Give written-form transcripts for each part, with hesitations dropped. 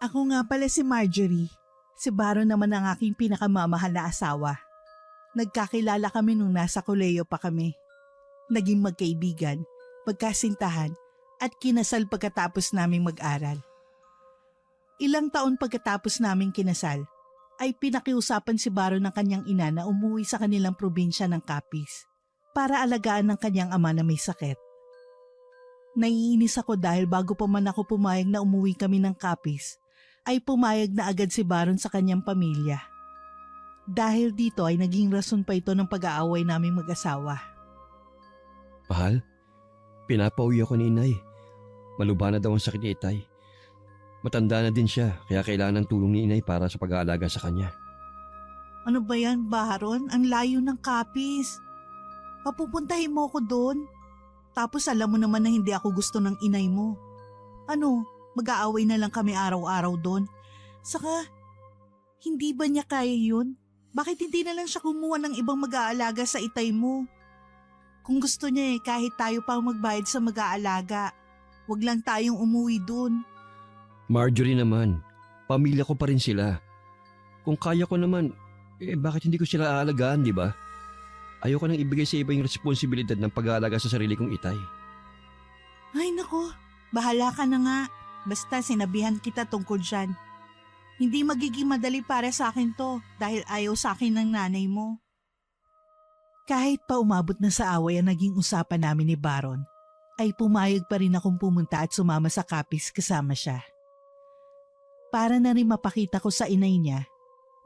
Ako nga pala si Marjorie. Si Baron naman ang aking pinakamamahal na asawa. Nagkakilala kami nung nasa koleyo pa kami. Naging magkaibigan, magkasintahan at kinasal pagkatapos naming mag-aral. Ilang taon pagkatapos naming kinasal, ay pinakiusapan si Baron ng kanyang ina na umuwi sa kanilang probinsya ng Capiz para alagaan ng kanyang ama na may sakit. Naiinis ako dahil bago pa man ako pumayag na umuwi kami ng Capiz, ay pumayag na agad si Baron sa kanyang pamilya. Dahil dito ay naging rason pa ito ng pag-aaway naming mag-asawa. Mahal, pinapauwi ako ni inay. Malubha na daw ang sakit ni itay. Matanda na din siya kaya kailangan ng tulong ni inay para sa pag-aalaga sa kanya. Ano ba yan, Baron? Ang layo ng Capiz. Papupuntahin mo ako doon. Tapos alam mo naman na hindi ako gusto ng inay mo. Ano, mag-aaway na lang kami araw-araw doon. Saka, hindi ba niya kaya yun? Bakit hindi na lang siya kumuha ng ibang mag-aalaga sa itay mo? Kung gusto niya kahit tayo pa magbayad sa mag-aalaga. Wag lang tayong umuwi doon. Marjorie naman, pamilya ko pa rin sila. Kung kaya ko naman, bakit hindi ko sila aalagaan, di ba? Ayoko nang ibigay sa iba yung responsibilidad ng pag-aalaga sa sarili kong itay. Ay nako, bahala ka na nga. Basta sinabihan kita tungkol dyan. Hindi magiging madali para sa akin to dahil ayaw sa akin ng nanay mo. Kahit pa umabot na sa away ang naging usapan namin ni Baron, ay pumayag pa rin akong pumunta at sumama sa Capiz kasama siya. Para na rin mapakita ko sa inay niya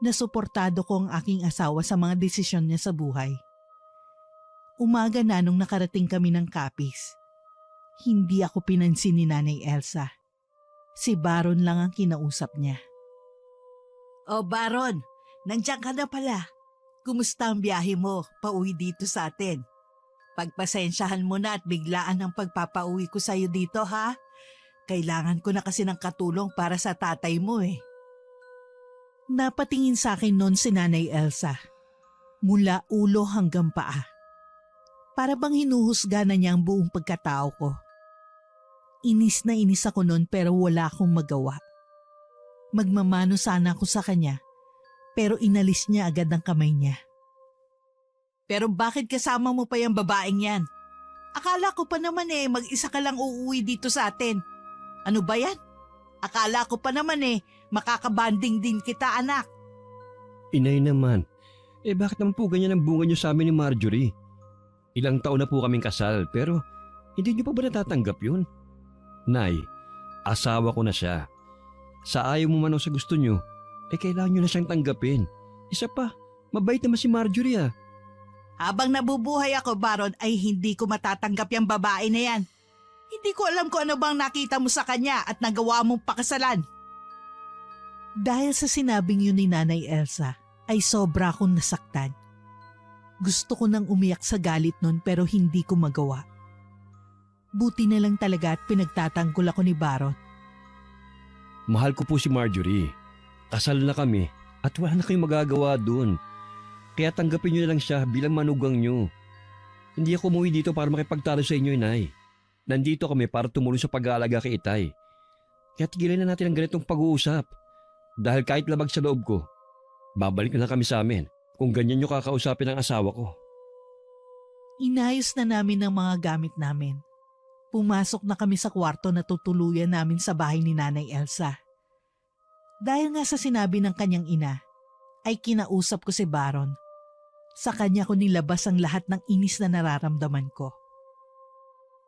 na suportado ko ang aking asawa sa mga desisyon niya sa buhay. Umaga na nung nakarating kami ng Capiz. Hindi ako pinansin ni Nanay Elsa. Si Baron lang ang kinausap niya. Oh Baron, nandiyan ka na pala. Kumusta ang biyahe mo pauwi dito sa atin? Pagpasensyahan mo na at biglaan ang pagpapauwi ko sa'yo dito ha. Kailangan ko na kasi ng katulong para sa tatay mo eh. Napatingin sa akin noon si Nanay Elsa. Mula ulo hanggang paa. Para bang hinuhusga na niya ang buong pagkatao ko. Inis na inis ako noon pero wala akong magawa. Magmamano sana ako sa kanya pero inalis niya agad ang kamay niya. Pero bakit kasama mo pa yung babaeng yan? Akala ko pa naman mag-isa ka lang uuwi dito sa atin. Ano ba yan? Akala ko pa naman makakabanding din kita anak. Inay naman, bakit naman po ganyan ang bunga niyo sa amin ni Marjorie? Ilang taon na po kaming kasal pero hindi niyo pa ba natatanggap yun? Nay, asawa ko na siya. Sa ayaw mo man o sa gusto niyo, kailangan niyo na siyang tanggapin. Isa pa, mabait naman si Marjorie ah. Habang nabubuhay ako, Baron, ay hindi ko matatanggap yung babae na yan. Hindi ko alam kung ano bang nakita mo sa kanya at nagawa mong pakasalan. Dahil sa sinabing yun ni Nanay Elsa, ay sobra akong nasaktan. Gusto ko nang umiyak sa galit nun pero hindi ko magawa. Buti na lang talaga at pinagtatanggol ako ni Baron. Mahal ko po si Marjorie. Kasal na kami at wala na kayong magagawa doon. Kaya tanggapin niyo na lang siya bilang manugang niyo. Hindi ako umuwi dito para makipagtalo sa inyo, Inay. Nandito kami para tumulong sa pag-aalaga kay Itay. Kaya tigilan na natin ang ganitong pag-uusap. Dahil kahit labag sa loob ko, babalik na kami sa amin kung ganyan niyo kakausapin ang asawa ko. Inayos na namin ang mga gamit namin. Pumasok na kami sa kwarto na tutuluyan namin sa bahay ni Nanay Elsa. Dahil nga sa sinabi ng kanyang ina, ay kinausap ko si Baron. Sa kanya ko nilabas ang lahat ng inis na nararamdaman ko.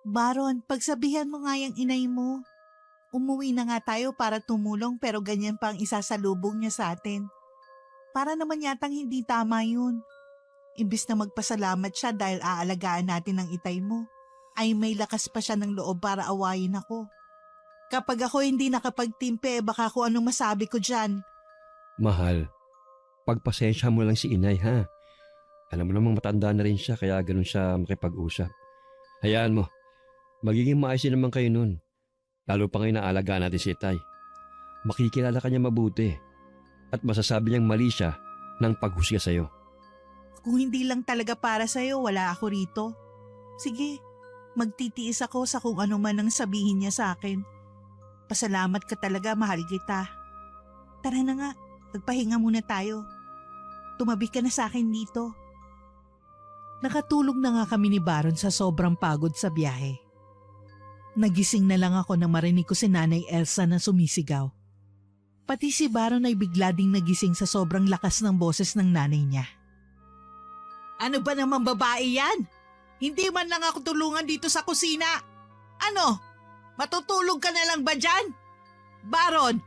Baron, pagsabihan mo nga yung inay mo. Umuwi na nga tayo para tumulong pero ganyan pa ang isasalubong niya sa atin. Para naman yatang hindi tama yun. Imbis na magpasalamat siya dahil aalagaan natin ang itay mo, ay may lakas pa siya ng loob para awayin ako. Kapag ako hindi nakapagtimpe, baka kung anong masabi ko dyan. Mahal, pagpasensya mo lang si inay ha. Alam mo namang matanda na rin siya kaya ganun siya makipag-usap. Hayaan mo, magiging maayos din naman kayo nun. Lalo pa ngayon naalagaan natin si itay. Makikilala ka niya mabuti at masasabi niyang mali siya ng paghusga sa'yo. Kung hindi lang talaga para sa'yo, wala ako rito. Sige, magtitiis ako sa kung ano man ang sabihin niya sa akin. Pasalamat ka talaga, mahal kita. Tara na nga, magpahinga muna tayo. Tumabi ka na sa akin dito. Nakatulog na nga kami ni Baron sa sobrang pagod sa biyahe. Nagising na lang ako nang marinig ko si Nanay Elsa na sumisigaw. Pati si Baron ay bigla ding nagising sa sobrang lakas ng boses ng nanay niya. Ano ba naman babae yan? Hindi man lang ako tulungan dito sa kusina. Ano? Matutulog ka na lang ba dyan? Baron,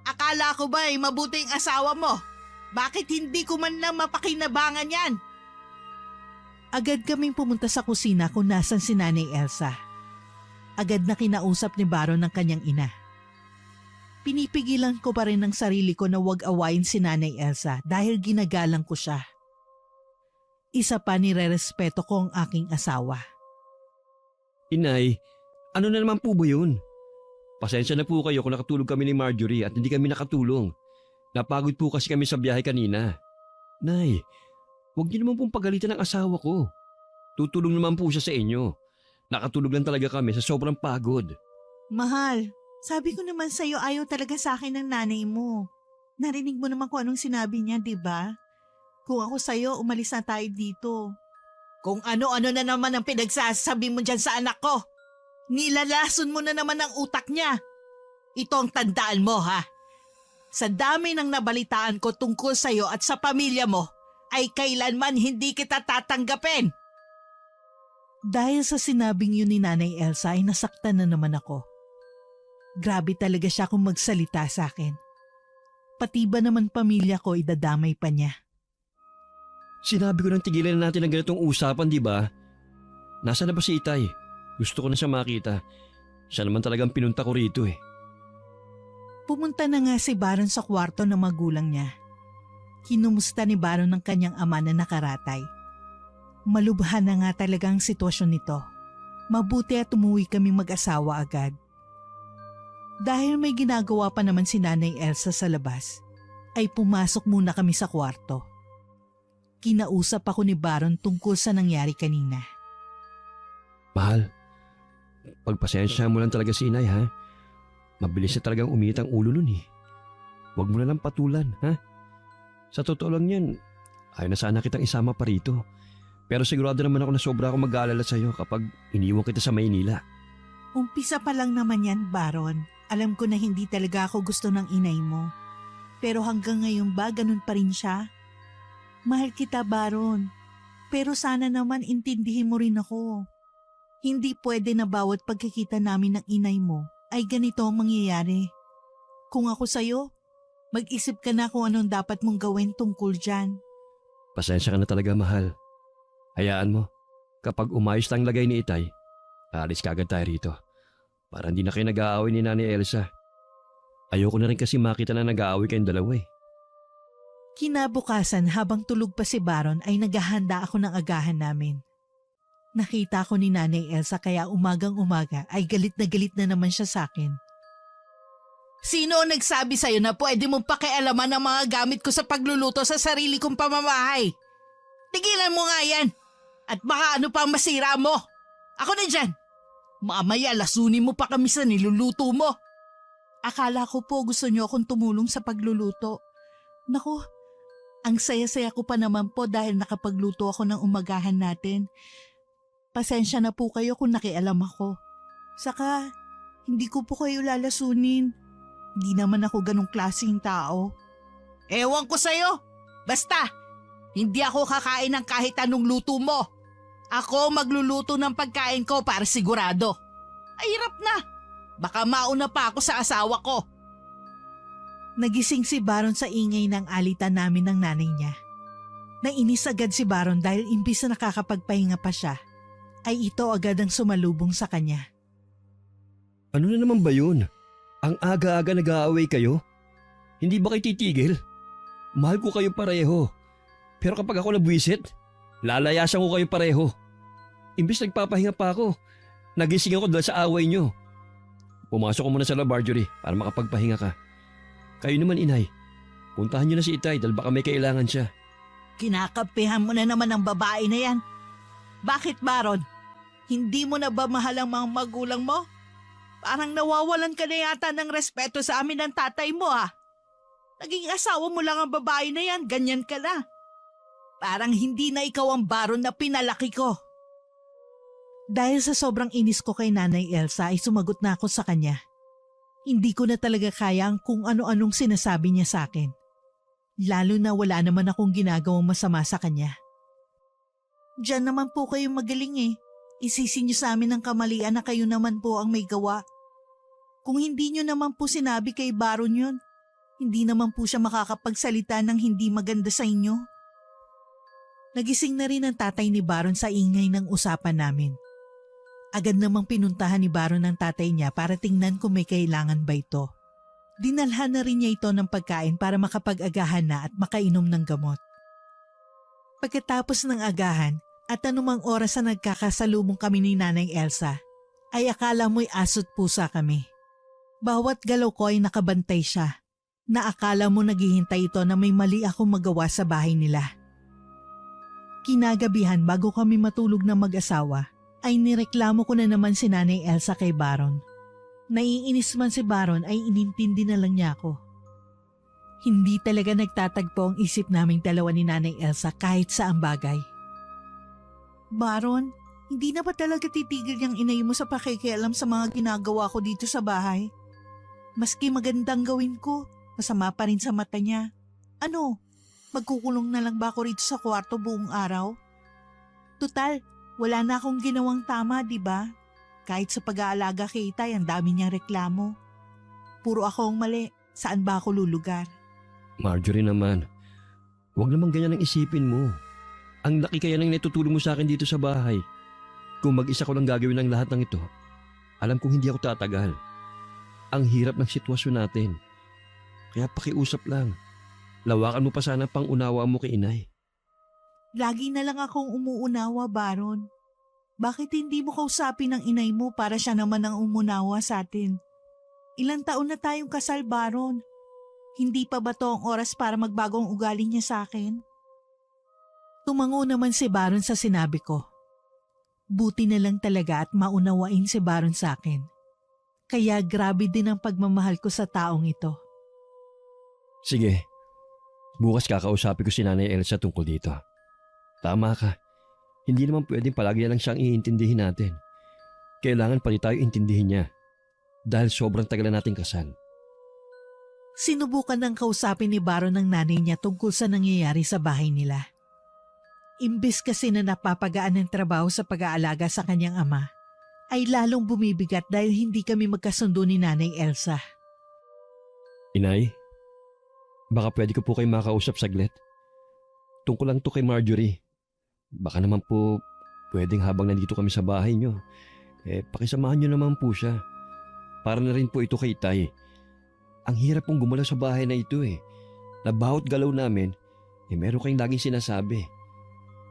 akala ko ba ay mabuting asawa mo? Bakit hindi ko man lang mapakinabangan yan? Agad kaming pumunta sa kusina kung nasan si Nanay Elsa. Agad na kinausap ni Baron ng kanyang ina. Pinipigilan ko pa rin ang sarili ko na huwag awayin si Nanay Elsa dahil ginagalang ko siya. Isa pa nire-respeto ko ang aking asawa. Inay, ano na naman po ba yun? Pasensya na po kayo kung nakatulog kami ni Marjorie at hindi kami nakatulong. Napagod po kasi kami sa biyahe kanina. Nay, huwag niyo naman pong pagalitan ng asawa ko. Tutulong naman po siya sa inyo. Nakatulog lang talaga kami sa sobrang pagod. Mahal, sabi ko naman sa'yo ayaw talaga sa akin ng nanay mo. Narinig mo naman kung anong sinabi niya, di ba? Kung ako sa'yo, umalis na tayo dito. Kung ano-ano na naman ang pinagsasabi mo dyan sa anak ko. Nilalason mo na naman ang utak niya. Ito ang tandaan mo, ha? Sa dami ng nabalitaan ko tungkol sa'yo at sa pamilya mo, ay kailanman hindi kita tatanggapin. Dahil sa sinabing yun ni Nanay Elsa ay nasaktan na naman ako. Grabe talaga siya kung magsalita sa akin. Pati ba naman pamilya ko idadamay pa niya. Sinabi ko nang tigilan na natin ang ganitong usapan, di ba? Nasaan na ba si Itay? Gusto ko na siya makita. Siya naman talagang pinunta ko rito eh. Pumunta na nga si Baron sa kwarto ng magulang niya. Kinumusta ni Baron ng kanyang ama na nakaratay. Malubhan na nga talaga ang sitwasyon nito. Mabuti at umuwi kami mag-asawa agad. Dahil may ginagawa pa naman si Nanay Elsa sa labas, ay pumasok muna kami sa kwarto. Kinausap ako ni Baron tungkol sa nangyari kanina. Mahal, pagpasensya mo lang talaga si Inay, ha? Mabilis na talagang uminit ang ulo nun eh. Huwag mo na lang patulan, ha? Sa totoo lang yan, ayaw na sana kitang isama pa rito. Pero sigurado naman ako na sobra akong mag-aalala sa'yo kapag iniwan kita sa Maynila. Umpisa pa lang naman yan, Baron. Alam ko na hindi talaga ako gusto ng inay mo. Pero hanggang ngayon ba ganun pa rin siya? Mahal kita, Baron. Pero sana naman intindihin mo rin ako. Hindi pwede na bawat pagkikita namin ng inay mo ay ganito ang mangyayari. Kung ako sa'yo, mag-isip ka na kung anong dapat mong gawin tungkol dyan. Pasensya ka na talaga, mahal. Hayaan mo, kapag umayos lang lagay ni Itay, aalis ka agad tayo rito. Para hindi na kayo nag-aaway ni Nanay Elsa. Ayoko na rin kasi makita na nag-aaway kayong dalawa eh. Kinabukasan habang tulog pa si Baron ay naghahanda ako ng agahan namin. Nakita ko ni Nanay Elsa kaya umagang-umaga ay galit na naman siya sa akin. Sino ang nagsabi sa'yo na pwede mong pakialaman ang mga gamit ko sa pagluluto sa sarili kong pamamahay? Tigilan mo nga yan! At baka ano pa ang masira mo? Ako na dyan! Mamaya lasunin mo pa kami sa niluluto mo! Akala ko po gusto niyo akong tumulong sa pagluluto. Naku, ang saya-saya ko pa naman po dahil nakapagluto ako ng umagahan natin. Pasensya na po kayo kung nakialam ako. Saka, hindi ko po kayo lalasunin. Hindi naman ako ganong klaseng tao. Ewan ko sa'yo! Basta, hindi ako kakain ng kahit anong luto mo. Ako magluluto ng pagkain ko para sigurado. Ay, hirap na! Baka mauna pa ako sa asawa ko. Nagising si Baron sa ingay ng alitan namin ng nanay niya. Nainis agad si Baron dahil imbis na nakakapagpahinga pa siya, ay ito agad ang sumalubong sa kanya. Ano na naman ba yun? Ang aga-aga nag-aaway kayo? Hindi ba kayo titigil? Mahal ko kayo pareho. Pero kapag ako nabwisit, lalayasan ko kayo pareho. Imbis nagpapahinga pa ako, nagising ako dahil sa away nyo. Pumasok ko muna sa loob, Marjorie, para makapagpahinga ka. Kayo naman, Inay. Puntahan nyo na si Itay dahil baka may kailangan siya. Kinakapihan mo na naman ang babae na yan. Bakit, Baron? Hindi mo na ba mahal ang mga magulang mo? Parang nawawalan ka na yata ng respeto sa amin ng tatay mo, ha? Naging asawa mo lang ang babae na yan, ganyan ka na. Parang hindi na ikaw ang Baron na pinalaki ko. Dahil sa sobrang inis ko kay Nanay Elsa ay sumagot na ako sa kanya. Hindi ko na talaga kaya ang kung ano-anong sinasabi niya sa akin. Lalo na wala naman akong ginagawang masama sa kanya. Diyan naman po kayo magaling eh. Isisi niyo sa amin ang kamalian na kayo naman po ang may gawa. Kung hindi niyo naman po sinabi kay Baron yun, hindi naman po siya makakapagsalita ng hindi maganda sa inyo. Nagising na rin ang tatay ni Baron sa ingay ng usapan namin. Agad namang pinuntahan ni Baron ang tatay niya para tingnan kung may kailangan ba ito. Dinalhan na rin niya ito ng pagkain para makapag-agahan na at makainom ng gamot. Pagkatapos ng agahan at anumang oras na nagkakasalubong kami ni Nanay Elsa, ay akala mo'y asot pusa kami. Bawat galaw ko ay nakabantay siya, na akala mo naghihintay ito na may mali akong magawa sa bahay nila. Kinagabihan bago kami matulog na mag-asawa, ay nireklamo ko na naman si Nanay Elsa kay Baron. Naiinis man si Baron ay inintindi na lang niya ako. Hindi talaga nagtatagpo ang isip naming dalawa ni Nanay Elsa kahit saang bagay. Baron, hindi na ba talaga titigil yung inay mo sa pakikialam sa mga ginagawa ko dito sa bahay? Maski magandang gawin ko, masama pa rin sa mata niya. Ano, magkukulong na lang ba ako rito sa kwarto buong araw? Tutal, wala na akong ginawang tama, di ba? Kahit sa pag-aalaga kay Itay, ang dami niyang reklamo. Puro ako ang mali. Saan ba ako lulugar? Marjorie naman, huwag naman ganyan ang isipin mo. Ang laki kaya nang natutulong mo sa akin dito sa bahay. Kung mag-isa ko lang gagawin ang lahat ng ito, alam kong hindi ako tatagal. Ang hirap ng sitwasyon natin. Kaya pakiusap lang. Lawakan mo pa sana pang unawa mo kay inay. Lagi na lang akong umuunawa, Baron. Bakit hindi mo kausapin ng inay mo para siya naman ang umunawa sa atin? Ilang taon na tayong kasal, Baron. Hindi pa ba to ang oras para magbagong ugali niya sa akin? Tumango naman si Baron sa sinabi ko. Buti na lang talaga at maunawain si Baron sa akin. Kaya grabe din ang pagmamahal ko sa taong ito. Sige, bukas kakausapin ko si Nanay Elsa tungkol dito. Tama ka. Hindi naman pwedeng palagi na lang siyang iintindihin natin. Kailangan pati tayo intindihin niya. Dahil sobrang tagal na nating kasal. Sinubukan ng kausapin ni Baron ng nanay niya tungkol sa nangyayari sa bahay nila. Imbes kasi na napapagaan ng trabaho sa pag-aalaga sa kanyang ama, ay lalong bumibigat dahil hindi kami magkasundo ni Nanay Elsa. Inay, baka pwede ko po kayo makausap saglit. Tungkol lang to kay Marjorie. Baka naman po pwedeng habang nandito kami sa bahay nyo, pakisamahan nyo naman po siya. Para na rin po ito kay Tay. Ang hirap pong gumalaw sa bahay na ito Na bawat galaw namin, meron kayong laging sinasabi.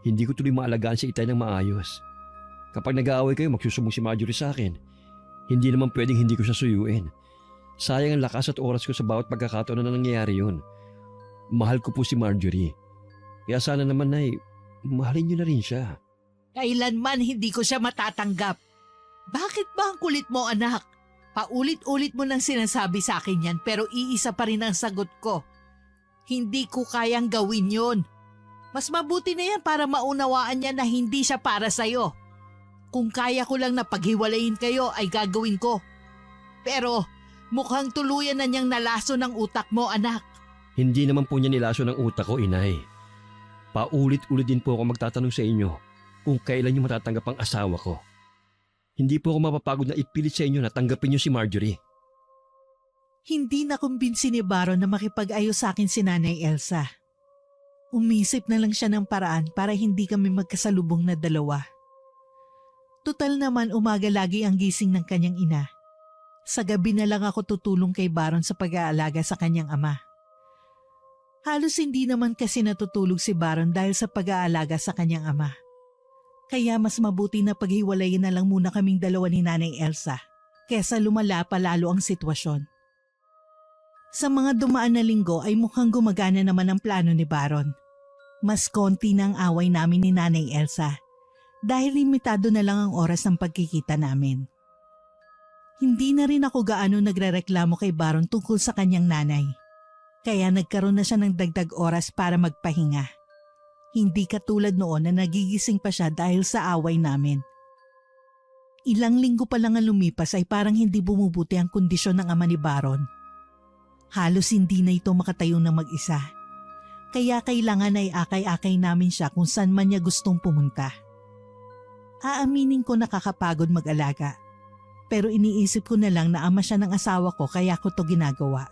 Hindi ko tuloy maalagaan si Itay ng maayos. Kapag nag-aaway kayo, magsusubong si Marjorie sa akin. Hindi naman pwedeng hindi ko siya suyuin. Sayang ang lakas at oras ko sa bawat pagkakataon na nangyayari yun. Mahal ko po si Marjorie. Kaya sana naman mahalin niyo na rin siya. Kailanman hindi ko siya matatanggap. Bakit ba ang kulit mo, anak? Paulit-ulit mo nang sinasabi sa akin yan pero iisa pa rin ang sagot ko. Hindi ko kayang gawin yon. Mas mabuti na yan para maunawaan niya na hindi siya para sa'yo. Kung kaya ko lang na paghiwalayin kayo ay gagawin ko. Pero mukhang tuluyan na niyang nalaso ng utak mo, anak. Hindi naman po niya nilaso ng utak ko, Inay. Paulit-ulit din po ako magtatanong sa inyo kung kailan niyo matatanggap ang asawa ko. Hindi po ako mapapagod na ipilit sa inyo na tanggapin niyo si Marjorie. Hindi na kumbinsi ni Baron na makipag-ayos sa akin si Nanay Elsa. Umisip na lang siya ng paraan para hindi kami magkasalubong na dalawa. Tutal naman umaga lagi ang gising ng kanyang ina. Sa gabi na lang ako tutulong kay Baron sa pag-aalaga sa kanyang ama. Halos hindi naman kasi natutulog si Baron dahil sa pag-aalaga sa kanyang ama. Kaya mas mabuti na paghiwalayin na lang muna kaming dalawa ni Nanay Elsa kesa lumala pa lalo ang sitwasyon. Sa mga dumaan na linggo ay mukhang gumagana naman ang plano ni Baron. Mas konti na ang away namin ni Nanay Elsa dahil limitado na lang ang oras ng pagkikita namin. Hindi na rin ako gaano nagrereklamo kay Baron tungkol sa kanyang nanay. Kaya nagkaroon na siya ng dagdag oras para magpahinga. Hindi katulad noon na nagigising pa siya dahil sa away namin. Ilang linggo pa lang ang lumipas ay parang hindi bumubuti ang kondisyon ng ama ni Baron. Halos hindi na ito makatayo na mag-isa. Kaya kailangan ay akay-akay namin siya kung saan man niya gustong pumunta. Aaminin ko nakakapagod mag-alaga. Pero iniisip ko na lang na ama siya ng asawa ko kaya ko to ginagawa.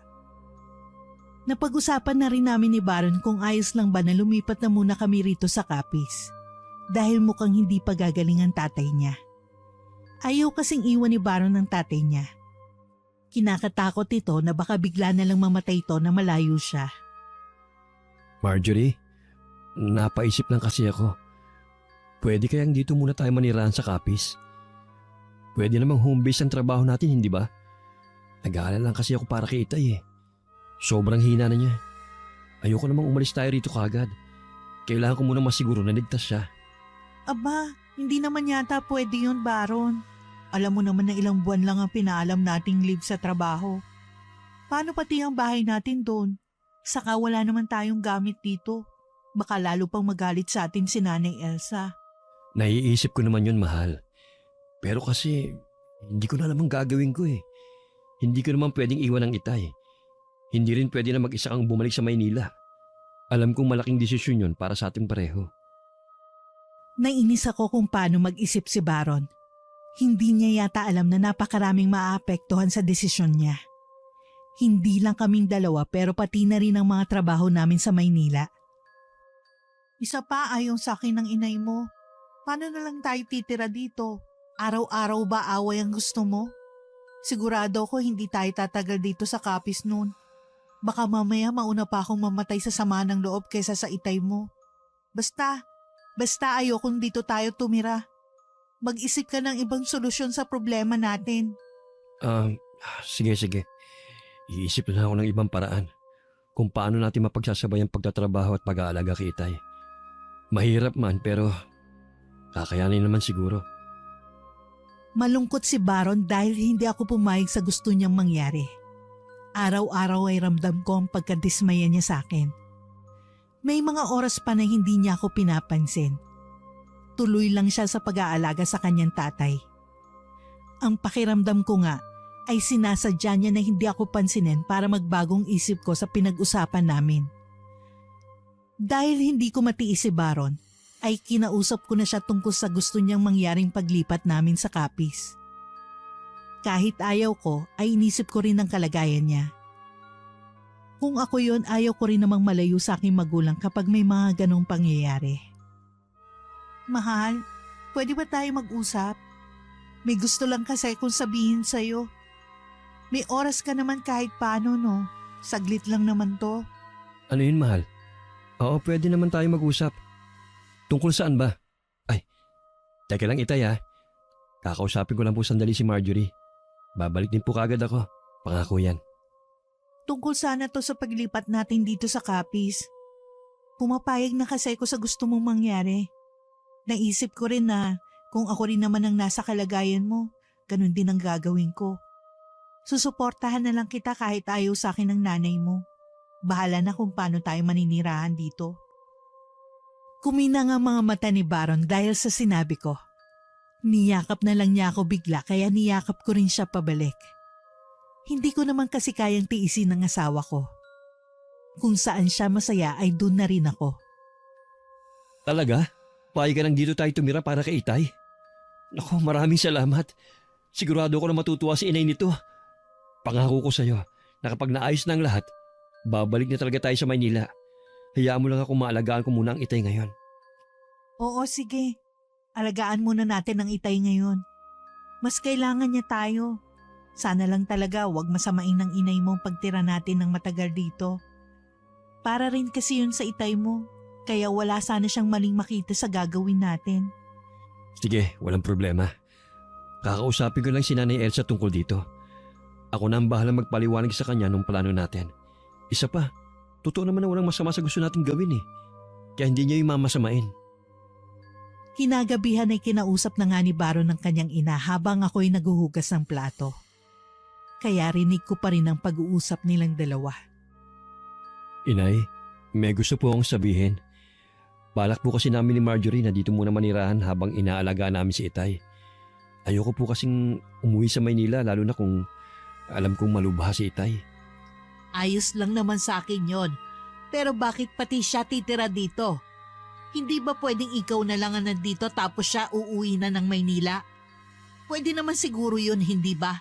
Napag-usapan na rin namin ni Baron kung ayos lang ba na lumipat na muna kami rito sa Capiz. Dahil mukhang hindi pa gagaling ang tatay niya. Ayaw kasing iwan ni Baron ng tatay niya. Kinakatakot ito na baka bigla na lang mamatay ito na malayo siya. Marjorie, napaisip lang kasi ako. Pwede kayang dito muna tayo manirahan sa Capiz? Pwede namang home base ang trabaho natin, hindi ba? Nag-aalala lang kasi ako para kay Itay eh. Sobrang hina na niya. Ayoko namang umalis tayo rito kagad. Kailangan ko muna masiguro na ligtas siya. Aba, hindi naman yata pwede yun, Baron. Alam mo naman na ilang buwan lang ang pinaalam nating leave sa trabaho. Paano pati ang bahay natin doon? Saka wala naman tayong gamit dito. Baka lalo pang magalit sa atin si Nanay Elsa. Naiisip ko naman yun, mahal. Pero kasi, hindi ko na namang gagawin ko eh. Hindi ko naman pwedeng iwan ang Itay. Hindi rin pwede na mag-isa kang bumalik sa Maynila. Alam kong malaking desisyon yun para sa ating pareho. Nainis ako kung paano mag-isip si Baron. Hindi niya yata alam na napakaraming maaapektuhan sa desisyon niya. Hindi lang kaming dalawa pero pati na rin ang mga trabaho namin sa Maynila. Isa pa ayaw sa akin ng inay mo. Paano na lang tayo titira dito? Araw-araw ba away ang gusto mo? Sigurado ko hindi tayo tatagal dito sa Capiz noon. Baka mamaya mauna pa akong mamatay sa sama ng loob kaysa sa Itay mo. Basta ayokong dito tayo tumira. Mag-isip ka ng ibang solusyon sa problema natin. Sige. Iisip na ako ng ibang paraan kung paano natin mapagsasabay ang pagtatrabaho at pag-aalaga kay Itay. Mahirap man pero kakayanin naman siguro. Malungkot si Baron dahil hindi ako pumayag sa gusto niyang mangyari. Araw-araw ay ramdam ko ang pagkadismaya niya sa akin. May mga oras pa na hindi niya ako pinapansin. Tuloy lang siya sa pag-aalaga sa kanyang tatay. Ang pakiramdam ko nga ay sinasadya niya na hindi ako pansinin para magbagong isip ko sa pinag-usapan namin. Dahil hindi ko matiis si Baron, ay kinausap ko na siya tungkol sa gusto niyang mangyaring paglipat namin sa Capiz. Kahit ayaw ko, ay inisip ko rin ang kalagayan niya. Kung ako yon, ayaw ko rin namang malayo sa aking magulang kapag may mga ganong pangyayari. Mahal, pwede ba tayo mag-usap? May gusto lang kasi kung sabihin sa'yo. May oras ka naman kahit paano, no? Saglit lang naman to. Ano yun, mahal? Oo, pwede naman tayo mag-usap. Tungkol saan ba? Ay, teka lang Itay ha. Kakausapin ko lang po sandali si Marjorie. Babalik din po kagad ako. Pangako yan. Tungkol sana to sa paglipat natin dito sa Capiz. Pumapayag na kasi ako sa gusto mong mangyari. Naisip ko rin na kung ako rin naman ang nasa kalagayan mo, ganun din ang gagawin ko. Susuportahan na lang kita kahit ayaw sa akin ng nanay mo. Bahala na kung paano tayo maninirahan dito. Kuminang ang mga mata ni Baron dahil sa sinabi ko. Niyakap na lang niya ako bigla kaya niyakap ko rin siya pabalik. Hindi ko naman kasi kayang tiisin ng asawa ko. Kung saan siya masaya ay doon na rin ako. Talaga? Payag ka nang dito tayo tumira para kay Itay? Naku, maraming salamat. Sigurado ko na matutuwa si inay nito. Pangako ko sa'yo na kapag naayos na ang lahat, babalik na talaga tayo sa Maynila. Hayaan mo lang ako maalagaan ko muna ang Itay ngayon. Oo, sige. Alagaan muna natin ang Itay ngayon. Mas kailangan niya tayo. Sana lang talaga wag masamain ng inay mo pagtira natin ng matagal dito. Para rin kasi yun sa Itay mo. Kaya wala sana siyang maling makita sa gagawin natin. Sige, walang problema. Kakausapin ko lang si Nanay Elsa tungkol dito. Ako na ang bahala magpaliwanag sa kanya nung plano natin. Isa pa, totoo naman na walang masama sa gusto natin gawin eh. Kaya hindi niya yung mamasamain. Kinagabihan ay kinausap na nga ni Baron ng kanyang ina habang ako'y naguhugas ng plato. Kaya rinig ko pa rin ang pag-uusap nilang dalawa. Inay, may gusto po akong sabihin. Balak po kasi namin ni Marjorie na dito muna manirahan habang inaalaga namin si Itay. Ayoko po kasing umuwi sa Maynila lalo na kung alam kong malubha si Itay. Ayos lang naman sa akin yon. Pero bakit pati siya titira dito? Hindi ba pwedeng ikaw na lang ang nandito tapos siya uuwi na ng Maynila? Pwede naman siguro yun, hindi ba?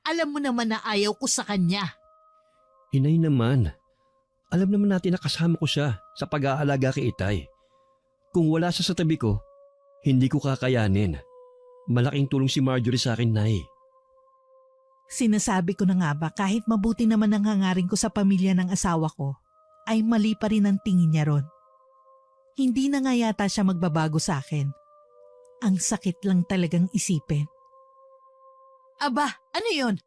Alam mo naman na ayaw ko sa kanya. Inay naman, alam naman natin na kasama ko siya sa pag-aalaga kay Itay. Kung wala siya sa tabi ko, hindi ko kakayanin. Malaking tulong si Marjorie sa akin, Nay. Sinasabi ko na nga ba kahit mabuti naman ang hangarin ko sa pamilya ng asawa ko, ay mali pa rin ang tingin niya ron. Hindi na nga yata siya magbabago sa akin. Ang sakit lang talagang isipin. Aba, ano yun?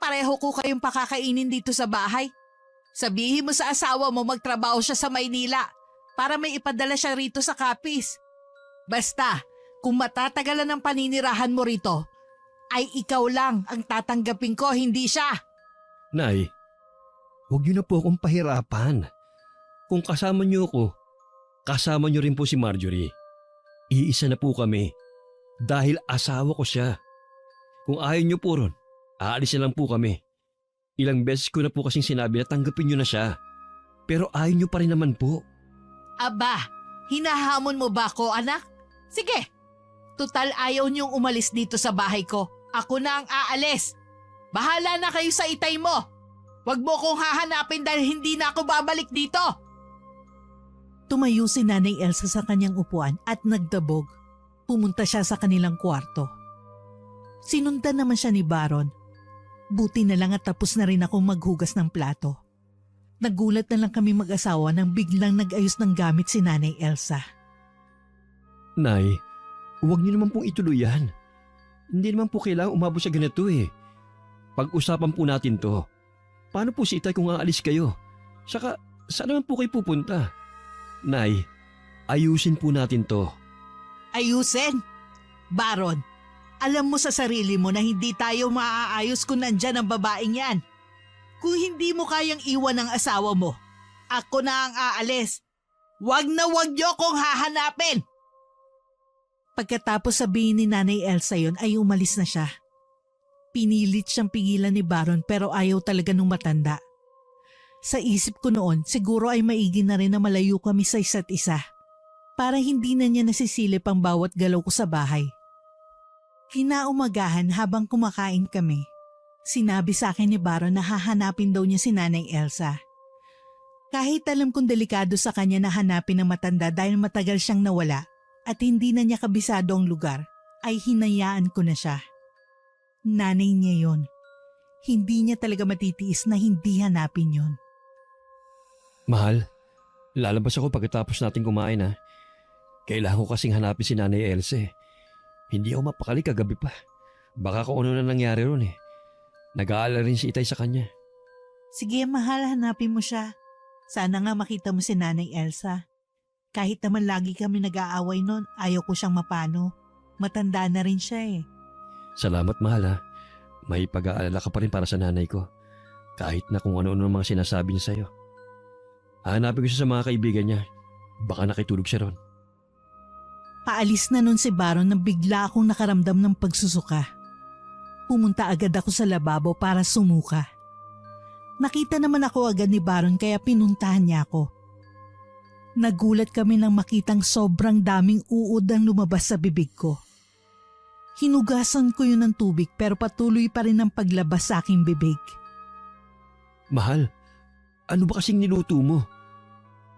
Pareho ko kayong pakakainin dito sa bahay. Sabihin mo sa asawa mo magtrabaho siya sa Maynila para may ipadala siya rito sa Capiz. Basta, kung matatagalan ang paninirahan mo rito, ay ikaw lang ang tatanggapin ko, hindi siya. Nay, huwag niyo na po akong pahirapan. Kung kasama niyo ako, kasama niyo rin po si Marjorie. Iisa na po kami dahil asawa ko siya. Kung ayaw niyo po ron, aalis na lang po kami. Ilang beses ko na po kasing sinabi na tanggapin niyo na siya. Pero ayaw niyo pa rin naman po. Aba, hinahamon mo ba ako, anak? Sige, tutal ayaw niyong umalis dito sa bahay ko. Ako na ang aalis. Bahala na kayo sa Itay mo. Huwag mo kong hahanapin dahil hindi na ako babalik dito. Tumayo si Nanay Elsa sa kanyang upuan at nagdabog. Pumunta siya sa kanilang kwarto. Sinundan naman siya ni Baron. Buti na lang at tapos na rin akong maghugas ng plato. Nagulat na lang kami mag-asawa nang biglang nag-ayos ng gamit si Nanay Elsa. Nay, huwag niyo naman pong ituloy yan. Hindi naman po kailangang umabot sa ganito eh. Pag-usapan po natin to. Paano po si Itay kung aalis kayo? Saka, saan naman po kayo pupunta? Nay, ayusin po natin to. Ayusin? Baron, alam mo sa sarili mo na hindi tayo maaayos kung nandyan ang babaeng yan. Kung hindi mo kayang iwan ang asawa mo, ako na ang aalis. Wag niyo kong hahanapin! Pagkatapos sabihin ni Nanay Elsa yon ay umalis na siya. Pinilit siyang pigilan ni Baron pero ayaw talaga nung matanda. Sa isip ko noon, siguro ay maigi na rin na malayo kami sa isa't isa para hindi na niya nasisilip ang bawat galaw ko sa bahay. Kinaumagahan habang kumakain kami, sinabi sa akin ni Baron na hahanapin daw niya si Nanay Elsa. Kahit alam kong delikado sa kanya na hanapin ang matanda dahil matagal siyang nawala at hindi na niya kabisado ang lugar, ay hinayaan ko na siya. Nanay niya yon. Hindi niya talaga matitiis na hindi hanapin yon. Mahal, lalabas ako pagkatapos natin kumain ha. Kailangan ko kasing hanapin si Nanay Elsa eh. Hindi ako mapakali kagabi pa. Baka kung ano na nangyari ron eh. Nag-aalala rin si Itay sa kanya. Sige mahal, hanapin mo siya. Sana nga makita mo si Nanay Elsa. Kahit naman lagi kami nag-aaway nun, ayaw ko siyang mapano. Matanda na rin siya eh. Salamat mahal ha. May pag-aalala ka pa rin para sa nanay ko. Kahit na kung ano-ano mga sinasabi niya sa'yo. Hanapin ko siya sa mga kaibigan niya. Baka nakitulog siya ron. Paalis na nun si Baron nang bigla akong nakaramdam ng pagsusuka. Pumunta agad ako sa lababo para sumuka. Nakita naman ako agad ni Baron kaya pinuntahan niya ako. Nagulat kami nang makitang sobrang daming uod ang lumabas sa bibig ko. Hinugasan ko yun ng tubig pero patuloy pa rin ang paglabas sa aking bibig. Mahal, ano ba kasing niluto mo?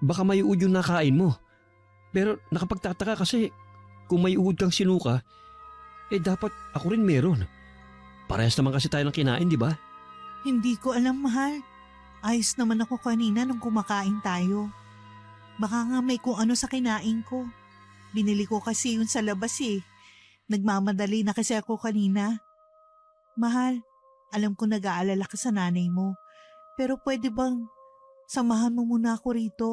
Baka may uod yung nakain mo. Pero nakapagtataka kasi kung may uod kang sinuka, dapat ako rin meron. Parehas naman kasi tayo ng kinain, di ba? Hindi ko alam, mahal. Ayos naman ako kanina nung kumakain tayo. Baka nga may kung ano sa kinain ko. Binili ko kasi yun sa labas eh. Nagmamadali na kasi ako kanina. Mahal, alam ko nag-aalala ka sa nanay mo. Pero pwede bang samahan mo muna ako rito?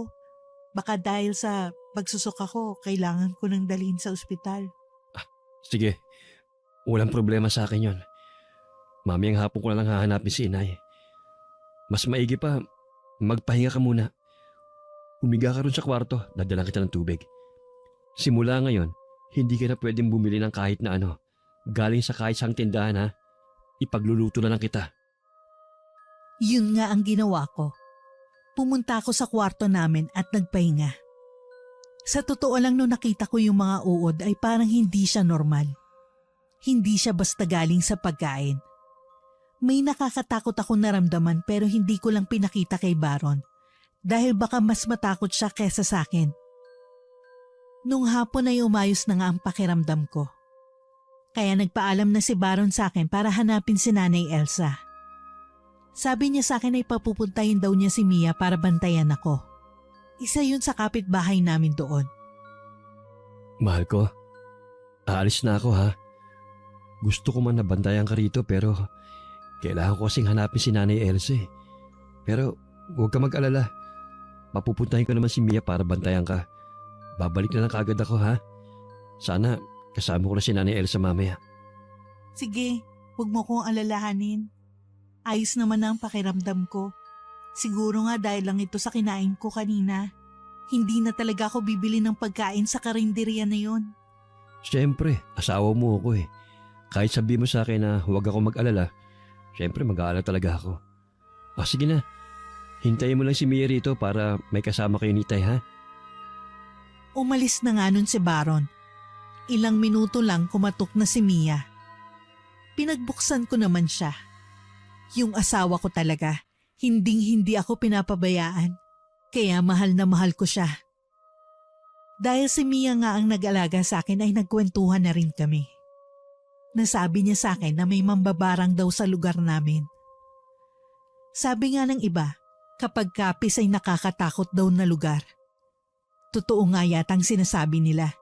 Baka dahil sa pagsusuka ko, kailangan ko nang dalhin sa ospital. Sige, walang problema sa akin yon. Mamayang hapon ko na lang hahanapin si Inay. Mas maigi pa, magpahinga ka muna. Umiga ka ron sa kwarto, dadalan kita ng tubig. Simula ngayon, hindi ka na pwedeng bumili ng kahit na ano. Galing sa kahit saang tindahan ha. Ipagluluto na lang kita. Yun nga ang ginawa ko. Pumunta ako sa kwarto namin at nagpahinga. Sa totoo lang nung nakita ko yung mga uod ay parang hindi siya normal. Hindi siya basta galing sa pagkain. May nakakatakot akong naramdaman pero hindi ko lang pinakita kay Baron dahil baka mas matakot siya kesa sa akin. Nung hapon ay umayos na nga ang pakiramdam ko. Kaya nagpaalam na si Baron sa akin para hanapin si Nanay Elsa. Sabi niya sa akin ay papupuntahin daw niya si Mia para bantayan ako. Isa yun sa kapitbahay namin doon. Mahal ko, aalis na ako ha. Gusto ko man nabantayan ka rito pero kailangan ko kasing hanapin si Nanay Elsa eh. Pero huwag ka mag-alala. Papupuntahin ko naman si Mia para bantayan ka. Babalik na lang kaagad ako ha. Sana kasama ko na si Nanay Elsa mamaya. Sige, huwag mo kong alalahanin. Ayos naman na ang pakiramdam ko. Siguro nga dahil lang ito sa kinain ko kanina. Hindi na talaga ako bibili ng pagkain sa karinderya na yun. Siyempre, asawa mo ako eh. Kahit sabi mo sa akin na huwag ako mag-alala, siyempre mag-aalala talaga ako. Sige na, hintayin mo lang si Mia rito para may kasama kayo ni Tay ha. Umalis na nga nun si Baron. Ilang minuto lang kumatok na si Mia. Pinagbuksan ko naman siya. Yung asawa ko talaga, hindi ako pinapabayaan. Kaya mahal na mahal ko siya. Dahil si Mia nga ang nag-alaga sa akin ay nagkwentuhan na rin kami. Nasabi niya sa akin na may mambabarang daw sa lugar namin. Sabi nga ng iba, kapag kapis ay nakakatakot daw na lugar. Totoo nga yatang sinasabi nila.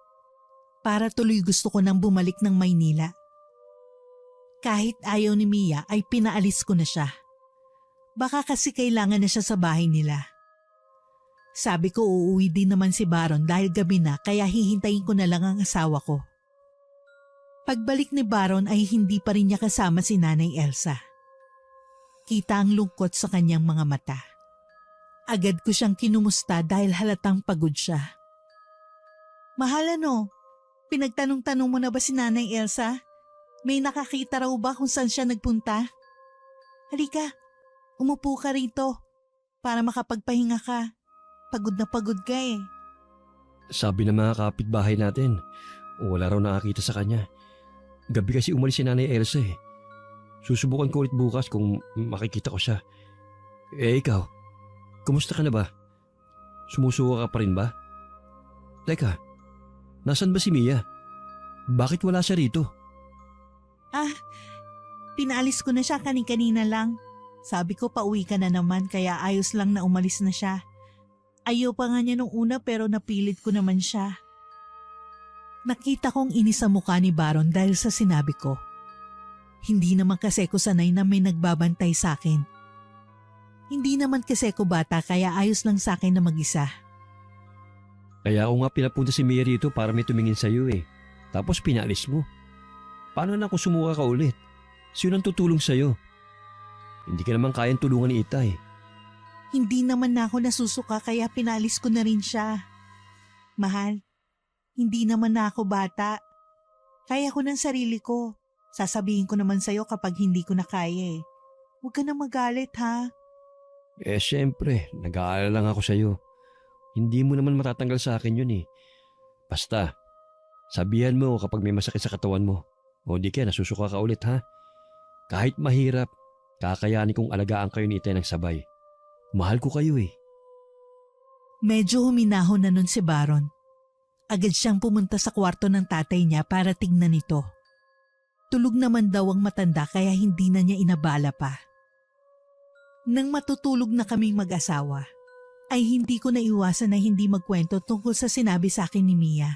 Para tuloy gusto ko nang bumalik ng Maynila. Kahit ayaw ni Mia ay pinaalis ko na siya. Baka kasi kailangan na siya sa bahay nila. Sabi ko uuwi din naman si Baron dahil gabi na kaya hihintayin ko na lang ang asawa ko. Pagbalik ni Baron ay hindi pa rin niya kasama si Nanay Elsa. Kita ang lungkot sa kanyang mga mata. Agad ko siyang kinumusta dahil halatang pagod siya. Mahal ano, pinagtanong-tanong mo na ba si Nanay Elsa? May nakakita raw ba kung saan siya nagpunta? Halika, umupo ka rito para makapagpahinga ka. Pagod na pagod ka eh. Sabi ng mga kapitbahay natin, wala raw nakakita sa kanya. Gabi kasi umalis si Nanay Elsa eh. Susubukan ko ulit bukas kung makikita ko siya. Ikaw, kumusta ka na ba? Sumusuka ka pa rin ba? Teka, nasan ba si Mia? Bakit wala siya rito? Pinaalis ko na siya kanina lang. Sabi ko pauwi ka na naman kaya ayos lang na umalis na siya. Ayaw pa nga niya nung una pero napilit ko naman siya. Nakita kong inis sa mukha ni Baron dahil sa sinabi ko. Hindi naman kasi ko sanay na may nagbabantay sa akin. Hindi naman kasi ko bata kaya ayos lang sa akin na mag-isa. Kaya ako nga pinapunta si Mia rito para may tumingin sa'yo eh. Tapos pinalis mo. Paano na kung sumuka ka ulit? Sino ang tutulong sa'yo? Hindi ka naman kayang tulungan ni Itay. Hindi naman na ako nasusuka kaya pinalis ko na rin siya. Mahal, hindi naman na ako bata. Kaya ko ng sarili ko. Sasabihin ko naman sa'yo kapag hindi ko na kaya eh. Huwag ka na magalit ha. Siyempre, nag-aalala lang ako sa'yo. Hindi mo naman matatanggal sa akin yun eh. Basta, sabihan mo kapag may masakit sa katawan mo. O di kaya nasusuka ka ulit ha. Kahit mahirap, kakayanin kong alagaan kayo ni Itay ng sabay. Mahal ko kayo eh. Medyo huminahon na nun si Baron. Agad siyang pumunta sa kwarto ng tatay niya para tignan ito. Tulog naman daw ang matanda kaya hindi na niya inabala pa. Nang matutulog na kaming mag-asawa, ay hindi ko naiwasan na hindi magkwento tungkol sa sinabi sa akin ni Mia.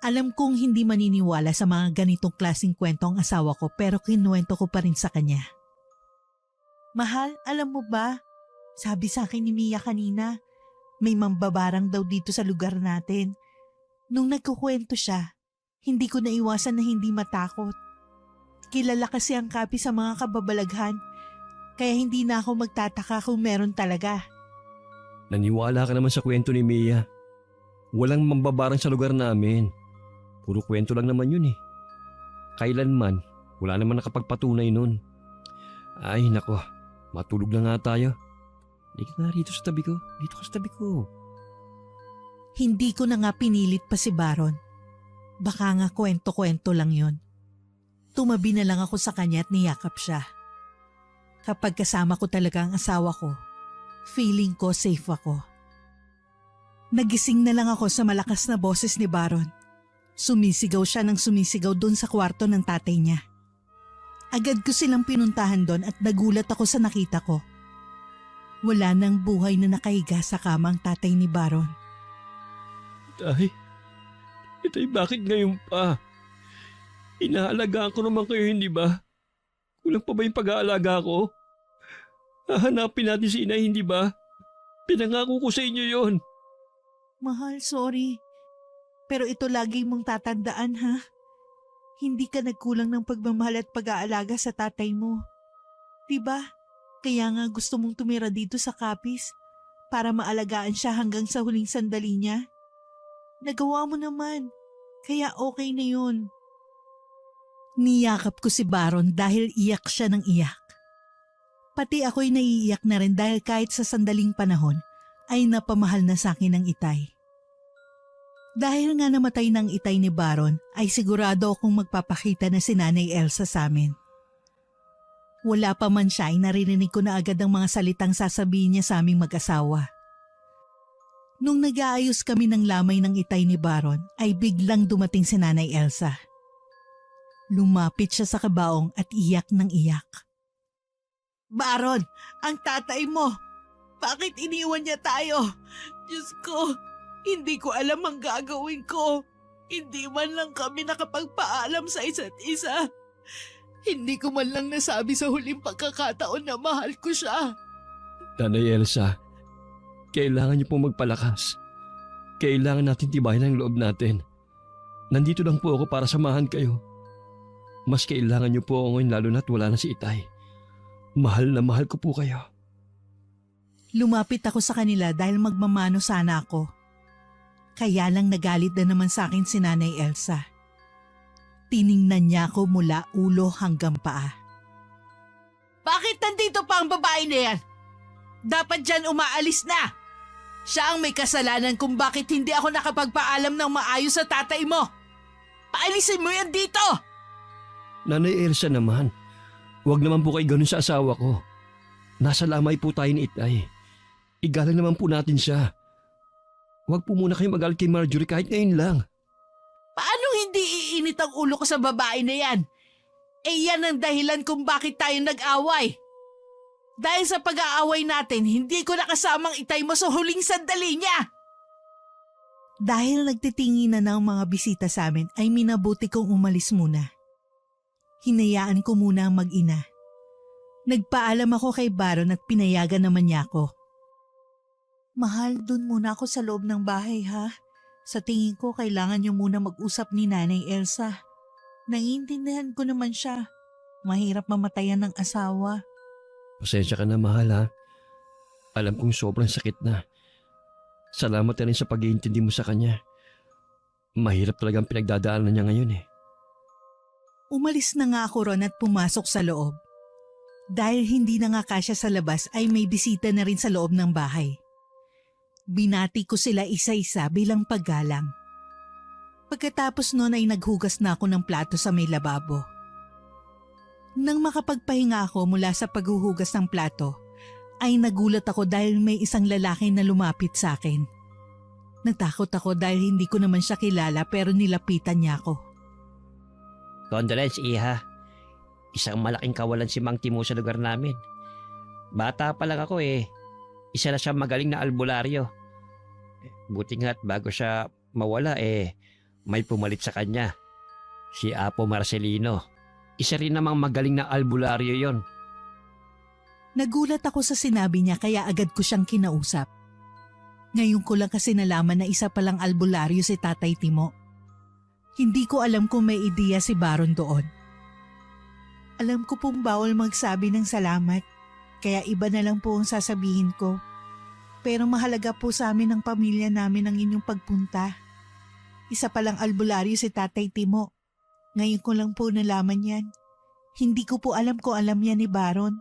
Alam kong hindi maniniwala sa mga ganitong klaseng kwento ang asawa ko pero kinuwento ko pa rin sa kanya. Mahal, alam mo ba? Sabi sa akin ni Mia kanina, may mambabarang daw dito sa lugar natin. Nung nagkukwento siya, hindi ko naiwasan na hindi matakot. Kilala kasi ang kapi sa mga kababalaghan, Kaya hindi na ako magtataka kung meron talaga. Naniwala ka naman sa kwento ni Mia. Walang mambabarang sa lugar namin. Puro kwento lang naman yun eh. Kailanman, wala naman nakapagpatunay nun. Ay nako, matulog na nga tayo. Hindi ka nga rito sa tabi ko. Dito ka sa tabi ko. Hindi ko na nga pinilit pa si Baron. Baka nga kwento-kwento lang yon. Tumabi na lang ako sa kanya at niyakap siya. Kapag kasama ko talaga ang asawa ko, feeling ko safe ako. Nagising na lang ako sa malakas na boses ni Baron. Sumisigaw siya ng sumisigaw doon sa kwarto ng tatay niya. Agad ko silang pinuntahan doon at nagulat ako sa nakita ko. Wala nang buhay na nakahiga sa kama ang tatay ni Baron. Itay, bakit ngayon pa? Inaalagaan ko naman kayo, hindi ba? Kulang pa ba yung pag-aalaga ko? Hahanapin natin si inay, hindi ba? Pinangako ko sa inyo yon. Mahal, sorry. Pero ito lagi mong tatandaan, ha? Hindi ka nagkulang ng pagmamahal at pag-aalaga sa tatay mo. Diba? Kaya nga gusto mong tumira dito sa Capiz para maalagaan siya hanggang sa huling sandali niya. Nagawa mo naman, kaya okay na yun. Niyakap ko si Baron dahil iyak siya ng iyak. Pati ako'y naiiyak na rin dahil kahit sa sandaling panahon ay napamahal na sa akin ang itay. Dahil nga namatay ng itay ni Baron ay sigurado akong magpapakita na si Nanay Elsa sa amin. Wala pa man siya ay naririnig ko na agad ang mga salitang sasabihin niya sa aming mag-asawa. Nung nag-aayos kami ng lamay ng itay ni Baron ay biglang dumating si Nanay Elsa. Lumapit siya sa kabaong at iyak ng iyak. Baron, ang tatay mo! Bakit iniwan niya tayo? Diyos ko, hindi ko alam ang gagawin ko. Hindi man lang kami nakapagpaalam sa isa't isa. Hindi ko man lang nasabi sa huling pagkakataon na mahal ko siya. Nanay Elsa, kailangan niyo pong magpalakas. Kailangan natin tibayan ang loob natin. Nandito lang po ako para samahan kayo. Mas kailangan niyo po ako ngayon lalo na't wala na si Itay. Mahal na mahal ko po kayo. Lumapit ako sa kanila dahil magmamano sana ako. Kaya lang nagalit na naman sa akin si Nanay Elsa. Tiningnan niya ako mula ulo hanggang paa. Bakit nandito pa ang babae na yan? Dapat dyan umaalis na. Siya ang may kasalanan kung bakit hindi ako nakapagpaalam ng maayos sa tatay mo. Paalisin mo yan dito! Nanay Elsa naman, huwag naman po kayo ganun sa asawa ko. Nasa lamay po tayo ni Itay. Igalang naman po natin siya. Huwag po muna kayo magalit kay Marjorie kahit ngayon lang. Paano hindi iinit ang ulo ko sa babae na yan? Eh yan ang dahilan kung bakit tayo nag-away. Dahil sa pag-aaway natin, hindi ko nakasamang itay mo sa huling sandali niya. Dahil nagtitingin na ng mga bisita sa amin, ay minabuti kong umalis muna. Hinayaan ko muna ang mag-ina. Nagpaalam ako kay Baron at pinayagan naman niya ako. Mahal, dun muna ako sa loob ng bahay ha. Sa tingin ko, kailangan niyo muna mag-usap ni Nanay Elsa. Naiintindihan ko naman siya. Mahirap mamatayan ng asawa. Pasensya ka na mahal ha. Alam kong sobrang sakit na. Salamat na rin sa pag-iintindi mo sa kanya. Mahirap talagang pinagdadaanan niya ngayon eh. Umalis na nga ako ron at pumasok sa loob. Dahil hindi na nga kasya sa labas ay may bisita na rin sa loob ng bahay. Binati ko sila isa-isa bilang paggalang. Pagkatapos noon ay naghugas na ako ng plato sa may lababo. Nang makapagpahinga ako mula sa paghuhugas ng plato, ay nagulat ako dahil may isang lalaki na lumapit sa akin. Natakot ako dahil hindi ko naman siya kilala pero nilapitan niya ako. Condolence, Iha. Isang malaking kawalan si Mang Timo sa lugar namin. Bata pa lang ako eh. Isa na siyang magaling na albularyo. Buti nga't bago siya mawala may pumalit sa kanya. Si Apo Marcelino. Isa rin namang magaling na albularyo yon. Nagulat ako sa sinabi niya kaya agad ko siyang kinausap. Ngayon ko lang kasi nalaman na isa palang albularyo si Tatay Timo. Hindi ko alam kung may ideya si Baron doon. Alam ko pong bawal magsabi ng salamat. kaya iba na lang po ang sasabihin ko. Pero mahalaga po sa amin ng pamilya namin ang inyong pagpunta. Isa palang albularyo si Tatay Timo. Ngayon ko lang po nalaman yan. Hindi ko po alam kung alam yan ni Baron.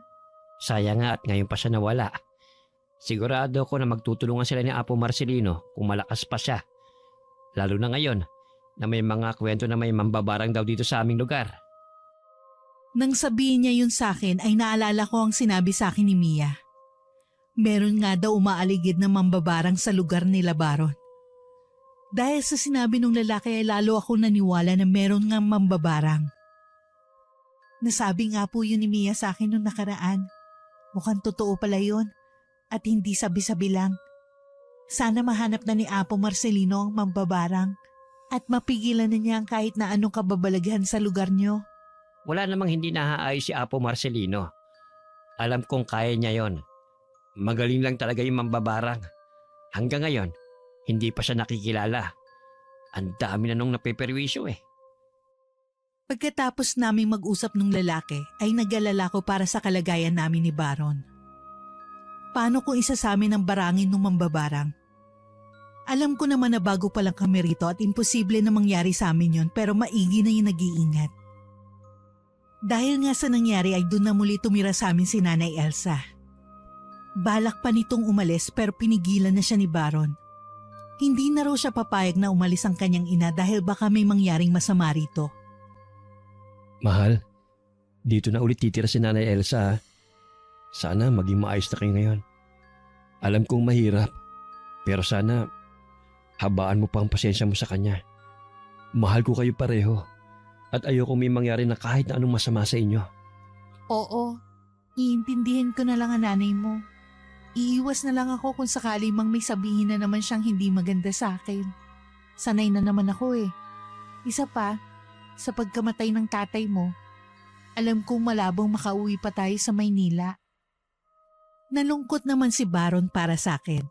Sayang nga at ngayon pa siya nawala. Sigurado ako na magtutulungan sila ni Apo Marcelino kung malakas pa siya. Lalo na ngayon na may mga kwento na may mambabarang daw dito sa aming lugar. Nang sabihin niya yun sa akin ay naalala ko ang sinabi sa akin ni Mia. Meron nga daw umaaligid na mambabarang sa lugar nila Baron. Dahil sa sinabi ng lalaki ay lalo ako naniwala na meron nga mambabarang. Nasabi nga po yun ni Mia sa akin nung nakaraan. Mukhang totoo pala yun at hindi sabi-sabi lang. Sana mahanap na ni Apo Marcelino ang mambabarang at mapigilan na niya ang kahit na anong kababalaghan sa lugar niyo. Wala namang hindi nahaayos si Apo Marcelino. Alam kong kaya niya yon. Magaling lang talaga yung mambabarang. Hanggang ngayon, hindi pa siya nakikilala. Ang dami na nung napeperwisyo eh. Pagkatapos naming mag-usap ng lalaki ay nag-alala ko para sa kalagayan namin ni Baron. Paano kung isa sa amin ang barangin ng mambabarang? Alam ko naman na bago pa lang kami rito at imposible na mangyari sa amin yon pero maigi na yung nag-iingat. Dahil nga sa nangyari ay doon na muli tumira sa amin si Nanay Elsa. Balak pa nitong umalis pero pinigilan na siya ni Baron. Hindi na raw siya papayag na umalis ang kanyang ina dahil baka may mangyaring masama rito. Mahal, dito na ulit titira si Nanay Elsa. Sana maging maayos na kayo ngayon. Alam kong mahirap, pero sana habaan mo pa ang pasensya mo sa kanya. Mahal ko kayo pareho at ayoko may mangyari na kahit na anong masama sa inyo. Oo, iintindihin ko na lang ang nanay mo. Iiwas na lang ako kung sakali mang may sabihin na naman siyang hindi maganda sa akin. Sanay na naman ako eh. Isa pa, sa pagkamatay ng tatay mo, alam kong malabong makauwi pa tayo sa Maynila. Nalungkot naman si Baron para sa akin.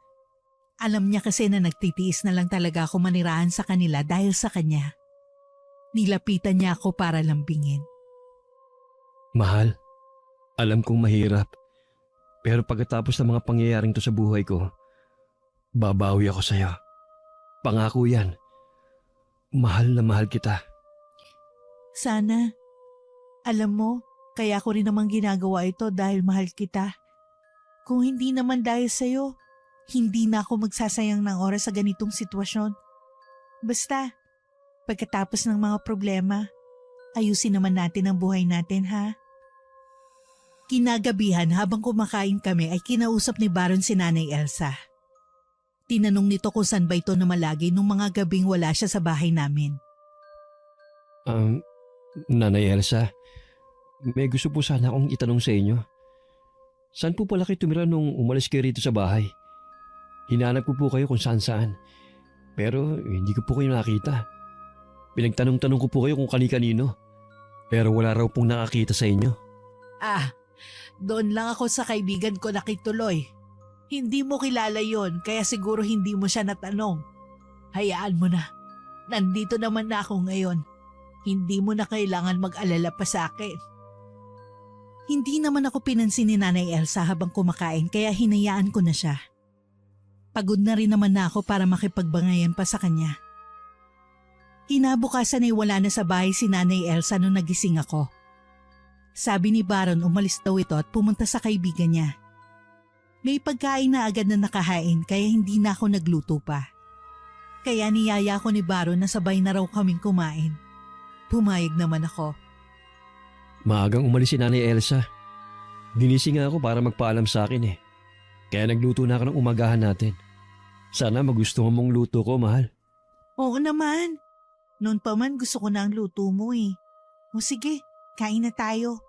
Alam niya kasi na nagtitiis na lang talaga ako manirahan sa kanila dahil sa kanya. Nilapitan niya ako para lambingin. Mahal, alam kong mahirap. Pero pagkatapos ng mga pangyayaring to sa buhay ko, babawi ako sa'yo. Pangako yan. Mahal na mahal kita. Sana. Alam mo, kaya ko rin naman ginagawa ito dahil mahal kita. Kung hindi naman dahil sa'yo, hindi na ako magsasayang ng oras sa ganitong sitwasyon. Basta, pagkatapos ng mga problema, ayusin naman natin ang buhay natin ha. Kinagabihan habang kumakain kami ay kinausap ni Baron si Nanay Elsa. Tinanong nito kung saan ba ito namalagi nung mga gabing wala siya sa bahay namin. Nanay Elsa, may gusto po sana akong itanong sa inyo. Saan po pala kayo tumira nung umalis kayo rito sa bahay? Hinanap ko po kayo kung saan-saan. Pero hindi ko po kayo nakita. Pinagtanong-tanong ko po kayo kung kani-kanino. Pero wala raw pong nakakita sa inyo. Doon lang ako sa kaibigan ko nakituloy. Hindi mo kilala yon kaya siguro hindi mo siya natanong. Hayaan mo na. Nandito naman na ako ngayon. Hindi mo na kailangan mag-alala pa sa akin. Hindi naman ako pinansin ni Nanay Elsa habang kumakain kaya hinayaan ko na siya. Pagod na rin naman na ako para makipagbangayan pa sa kanya. Kinabukasan ay wala na sa bahay si Nanay Elsa nung nagising ako. Sabi ni Baron umalis daw ito at pumunta sa kaibigan niya. May pagkain na agad na nakahain kaya hindi na ako nagluto pa. Kaya niyaya ko ni Baron na sabay na raw kaming kumain. Pumayag naman ako. Maagang umalis si Nanay Elsa. Ginising nga ako para magpaalam sa akin eh. Kaya nagluto na ako ng umagahan natin. Sana magustuhan mong luto ko, mahal. Oo naman. Noon pa man gusto ko na ang luto mo eh. O sige. Kain na tayo.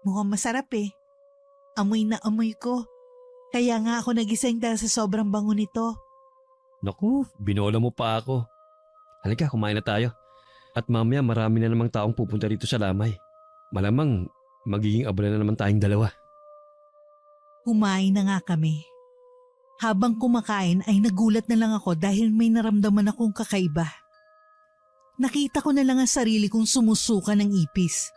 Mukhang masarap eh. Amoy na amoy ko. Kaya nga ako nagising dahil sa sobrang bango nito. Naku, binola mo pa ako. Halika, kumain na tayo. At mamaya marami na namang taong pupunta rito sa lamay. Malamang magiging abala na naman tayong dalawa. Kumain na nga kami. Habang kumakain ay nagulat na lang ako dahil may naramdaman akong kakaiba. Nakita ko na lang ang sarili kong sumusuka ng ipis.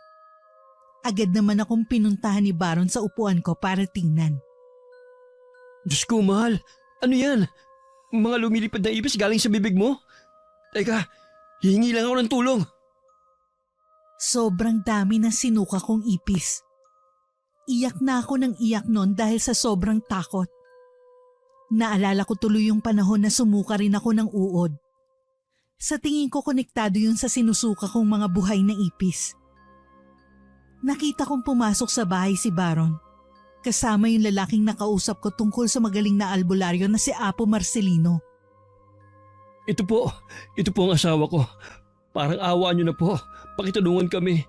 Agad naman akong pinuntahan ni Baron sa upuan ko para tingnan. Diyos ko, mahal. Ano yan? Mga lumilipad na ipis galing sa bibig mo? Teka, hihingi lang ako ng tulong. Sobrang dami ng sinuka kong ipis. Iyak na ako ng iyak noon dahil sa sobrang takot. Naalala ko tuloy yung panahon na sumuka rin ako ng uod. Sa tingin ko konektado yun sa sinusuka kong mga buhay na ipis. Nakita kong pumasok sa bahay si Baron. Kasama yung lalaking nakausap ko tungkol sa magaling na albularyo na si Apo Marcelino. Ito po ang asawa ko. Parang awa niyo na po. Pakitulungan kami.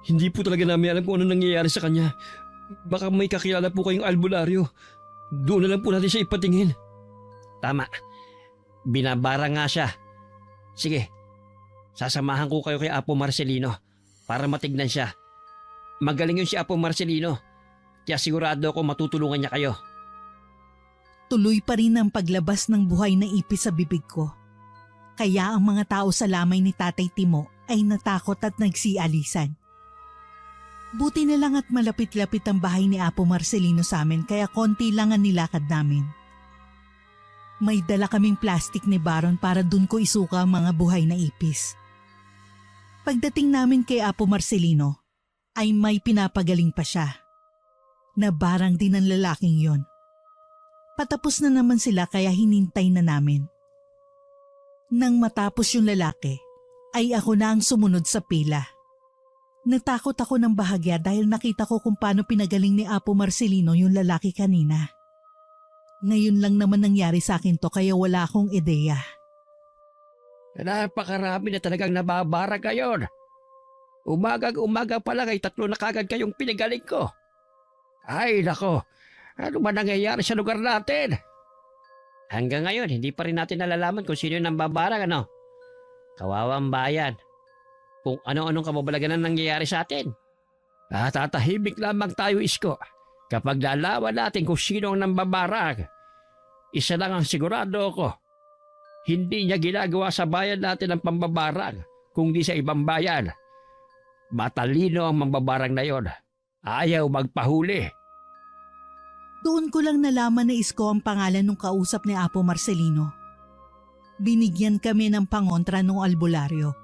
Hindi po talaga namin alam kung ano nangyayari sa kanya. Baka may kakilala po kayong albularyo. Doon na lang po natin siya ipatingin. Tama. Binabara nga siya. Sige, sasamahan ko kayo kay Apo Marcelino para matignan siya. Magaling yun si Apo Marcelino. Kaya sigurado ako matutulungan niya kayo. Tuloy pa rin ang paglabas ng buhay na ipis sa bibig ko. Kaya ang mga tao sa lamay ni Tatay Timo ay natakot at nagsialisan. Buti na lang at malapit-lapit ang bahay ni Apo Marcelino sa amin kaya konti lang ang nilakad namin. May dala kaming plastik ni Baron para dun ko isuka ang mga buhay na ipis. Pagdating namin kay Apo Marcelino ay may pinapagaling pa siya. Nabarang din ang lalaking yon. Patapos na naman sila kaya hinintay na namin. Nang matapos yung lalaki, ay ako na ang sumunod sa pila. Natakot ako ng bahagya dahil nakita ko kung paano pinagaling ni Apo Marcelino yung lalaki kanina. Ngayon lang naman nangyari sa akin to kaya wala akong ideya. Napakarami na talagang nababara ngayon. Umaga pa lang ay 3 na kagad kayong pinagaling ko. Ay nako, ano ba nangyayari sa lugar natin? Hanggang ngayon, hindi pa rin natin nalalaman kung sino yung nambabarang ano. Kawawang bayan. Kung ano-anong kababalagan ang nangyayari sa atin. Tatahimik lamang tayo, Isko. Kapag lalaman natin kung sino ang nambabarang, isa lang ang sigurado ko. Hindi niya ginagawa sa bayan natin ang pambabarang, kundi sa ibang bayan. Matalino ang mambabarang na yon. Ayaw magpahuli. Doon ko lang nalaman na Isko ang pangalan ng kausap ni Apo Marcelino. Binigyan kami ng pangontra ng albularyo.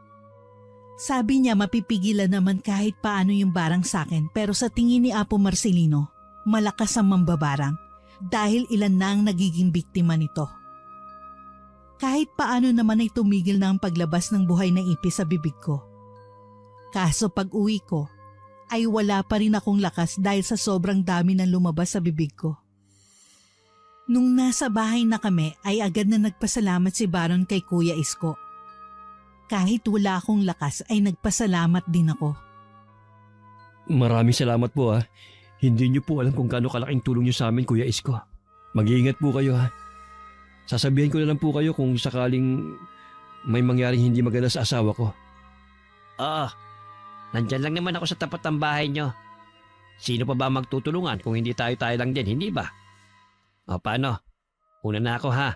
Sabi niya mapipigilan naman kahit paano yung barang sa akin pero sa tingin ni Apo Marcelino, malakas ang mambabarang dahil ilan na ang nagiging biktima nito. Kahit paano naman ay tumigil na ang paglabas ng buhay na ipis sa bibig ko. Kaso pag uwi ko, ay wala pa rin akong lakas dahil sa sobrang dami ng lumabas sa bibig ko. Nung nasa bahay na kami ay agad na nagpasalamat si Baron kay Kuya Isko. Kahit wala akong lakas ay nagpasalamat din ako. Maraming salamat po ha. Hindi niyo po alam kung gaano kalaking tulong niyo sa amin, Kuya Isko. Mag-iingat po kayo ha. Sasabihan ko na lang po kayo kung sakaling may mangyaring hindi maganda sa asawa ko. Oo, nandyan lang naman ako sa tapat ng bahay nyo. Sino pa ba magtutulungan kung hindi tayo lang din, hindi ba? O paano? Una na ako ha.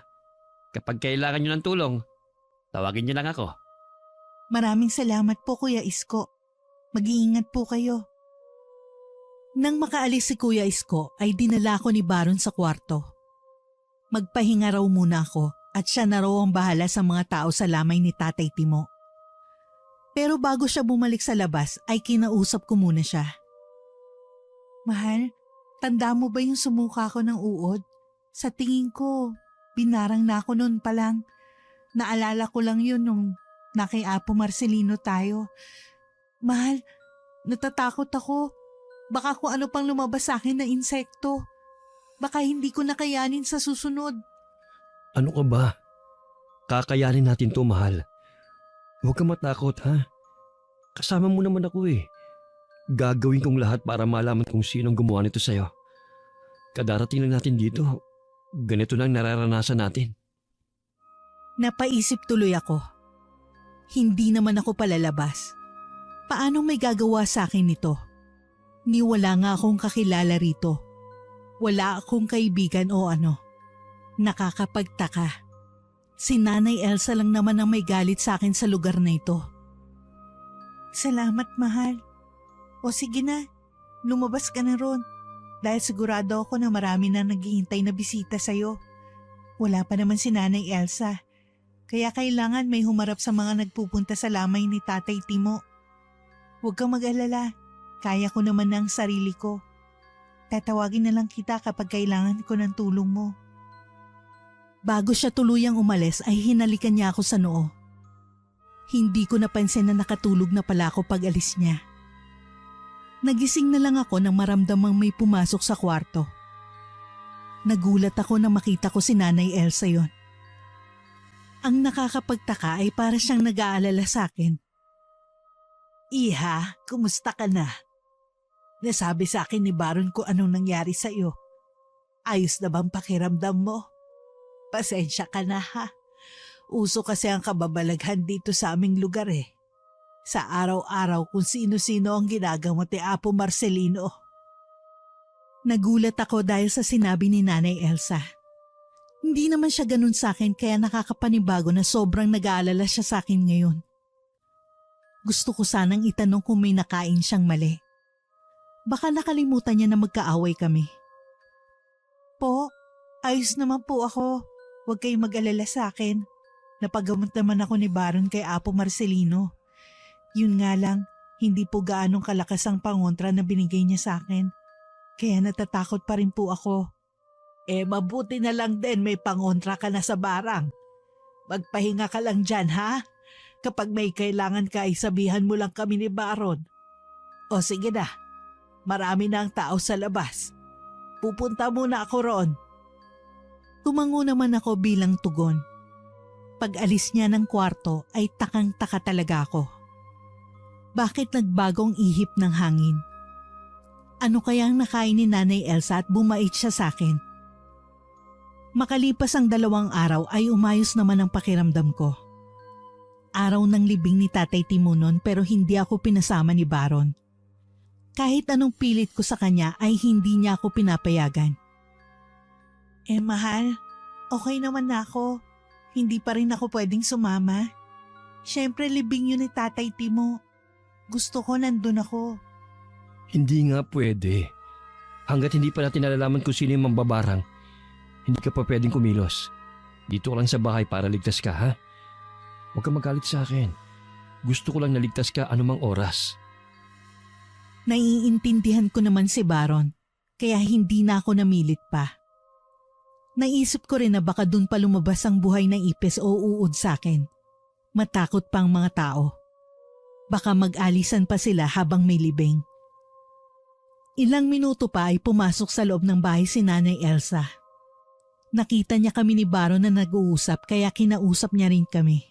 Kapag kailangan nyo ng tulong, tawagin nyo lang ako. Maraming salamat po Kuya Isko. Mag-iingat po kayo. Nang makaalis si Kuya Isko ay dinala ko ni Baron sa kwarto. Magpahinga raw muna ako at siya na raw ang bahala sa mga tao sa lamay ni Tatay Timo. Pero bago siya bumalik sa labas ay kinausap ko muna siya. Mahal, tanda mo ba yung sumuka ko ng uod? Sa tingin ko, binarang na ako noon pa lang. Naalala ko lang yun nung nakay Apo Marcelino tayo. Mahal, natatakot ako. Baka kung ano pang lumabas sa akin na insekto. Baka hindi ko nakayanin sa susunod. Ano ka ba? Kakayanin natin to, mahal. Huwag kang matakot ha. Kasama mo naman ako eh. Gagawin kong lahat para malaman kung sinong gumawa nito sa'yo. Kadarating lang natin dito. Ganito lang nararanasan natin. Napaisip tuloy ako. Hindi naman ako palalabas. Paano may gagawa sa akin nito? Ni wala nga akong kakilala rito. Wala akong kaibigan o ano. Nakakapagtaka. Si Nanay Elsa lang naman ang may galit sa akin sa lugar na ito. Salamat, mahal. O sige na, lumabas ka na ron. Dahil sigurado ako na marami na naghihintay na bisita sa'yo. Wala pa naman si Nanay Elsa. Kaya kailangan may humarap sa mga nagpupunta sa lamay ni Tatay Timo. Huwag kang mag-alala. Kaya ko naman ang sarili ko. Tatawagin na lang kita kapag kailangan ko ng tulong mo. Bago siya tuluyang umalis ay hinalikan niya ako sa noo. Hindi ko napansin na nakatulog na pala ako pag alis niya. Nagising na lang ako nang maramdamang may pumasok sa kwarto. Nagulat ako nang makita ko si Nanay Elsa yon. Ang nakakapagtaka ay para siyang nag-aalala sa akin. Iha, kumusta ka na? Nasabi sa akin ni Baron kung anong nangyari sa iyo. Ayos na bang pakiramdam mo? Pasensya ka na ha. Uso kasi ang kababalaghan dito sa aming lugar eh. Sa araw-araw kung sino-sino ang ginagamot ni Apo Marcelino. Nagulat ako dahil sa sinabi ni Nanay Elsa. Hindi naman siya ganun sa akin kaya nakakapanibago na sobrang nag-aalala siya sa akin ngayon. Gusto ko sanang itanong kung may nakain siyang mali. Baka nakalimutan niya na magkaaway kami. Po, ayos naman po ako. Huwag kayong mag-alala sa akin. Napagamot naman ako ni Baron kay Apo Marcelino. Yun nga lang, hindi po gaanong kalakas ang pangontra na binigay niya sa akin. Kaya natatakot pa rin po ako. Mabuti na lang din may pangontra ka na sa barang. Magpahinga ka lang dyan ha? Kapag may kailangan ka ay sabihan mo lang kami ni Baron. O sige na, marami na ang tao sa labas. Pupunta muna ako roon. Tumango naman ako bilang tugon. Pag alis niya ng kwarto ay takang-taka talaga ako. Bakit nagbagong ihip ng hangin? Ano kayang nakain ni Nanay Elsa at bumait siya sa akin? Makalipas ang 2 araw ay umayos naman ang pakiramdam ko. Araw ng libing ni Tatay Timo noon pero hindi ako pinasama ni Baron. Kahit anong pilit ko sa kanya ay hindi niya ako pinapayagan. Mahal, okay naman na ako. Hindi pa rin ako pwedeng sumama. Siyempre libing yun ni Tatay Timo. Gusto ko nandun ako. Hindi nga pwede. Hanggat hindi pa natin nalalaman kung sino yung mambabarang, hindi ka pa pwedeng kumilos. Dito ka lang sa bahay para ligtas ka, ha? Huwag ka magalit sa akin. Gusto ko lang naligtas ka anumang oras. Naiintindihan ko naman si Baron, kaya hindi na ako namilit pa. Naisip ko rin na baka dun pa lumabas ang buhay ng ipis o uod sa akin. Matakot pang mga tao. Baka mag-alisan pa sila habang may libing. Ilang minuto pa ay pumasok sa loob ng bahay si Nanay Elsa. Nakita niya kami ni Baron na nag-uusap kaya kinausap niya rin kami.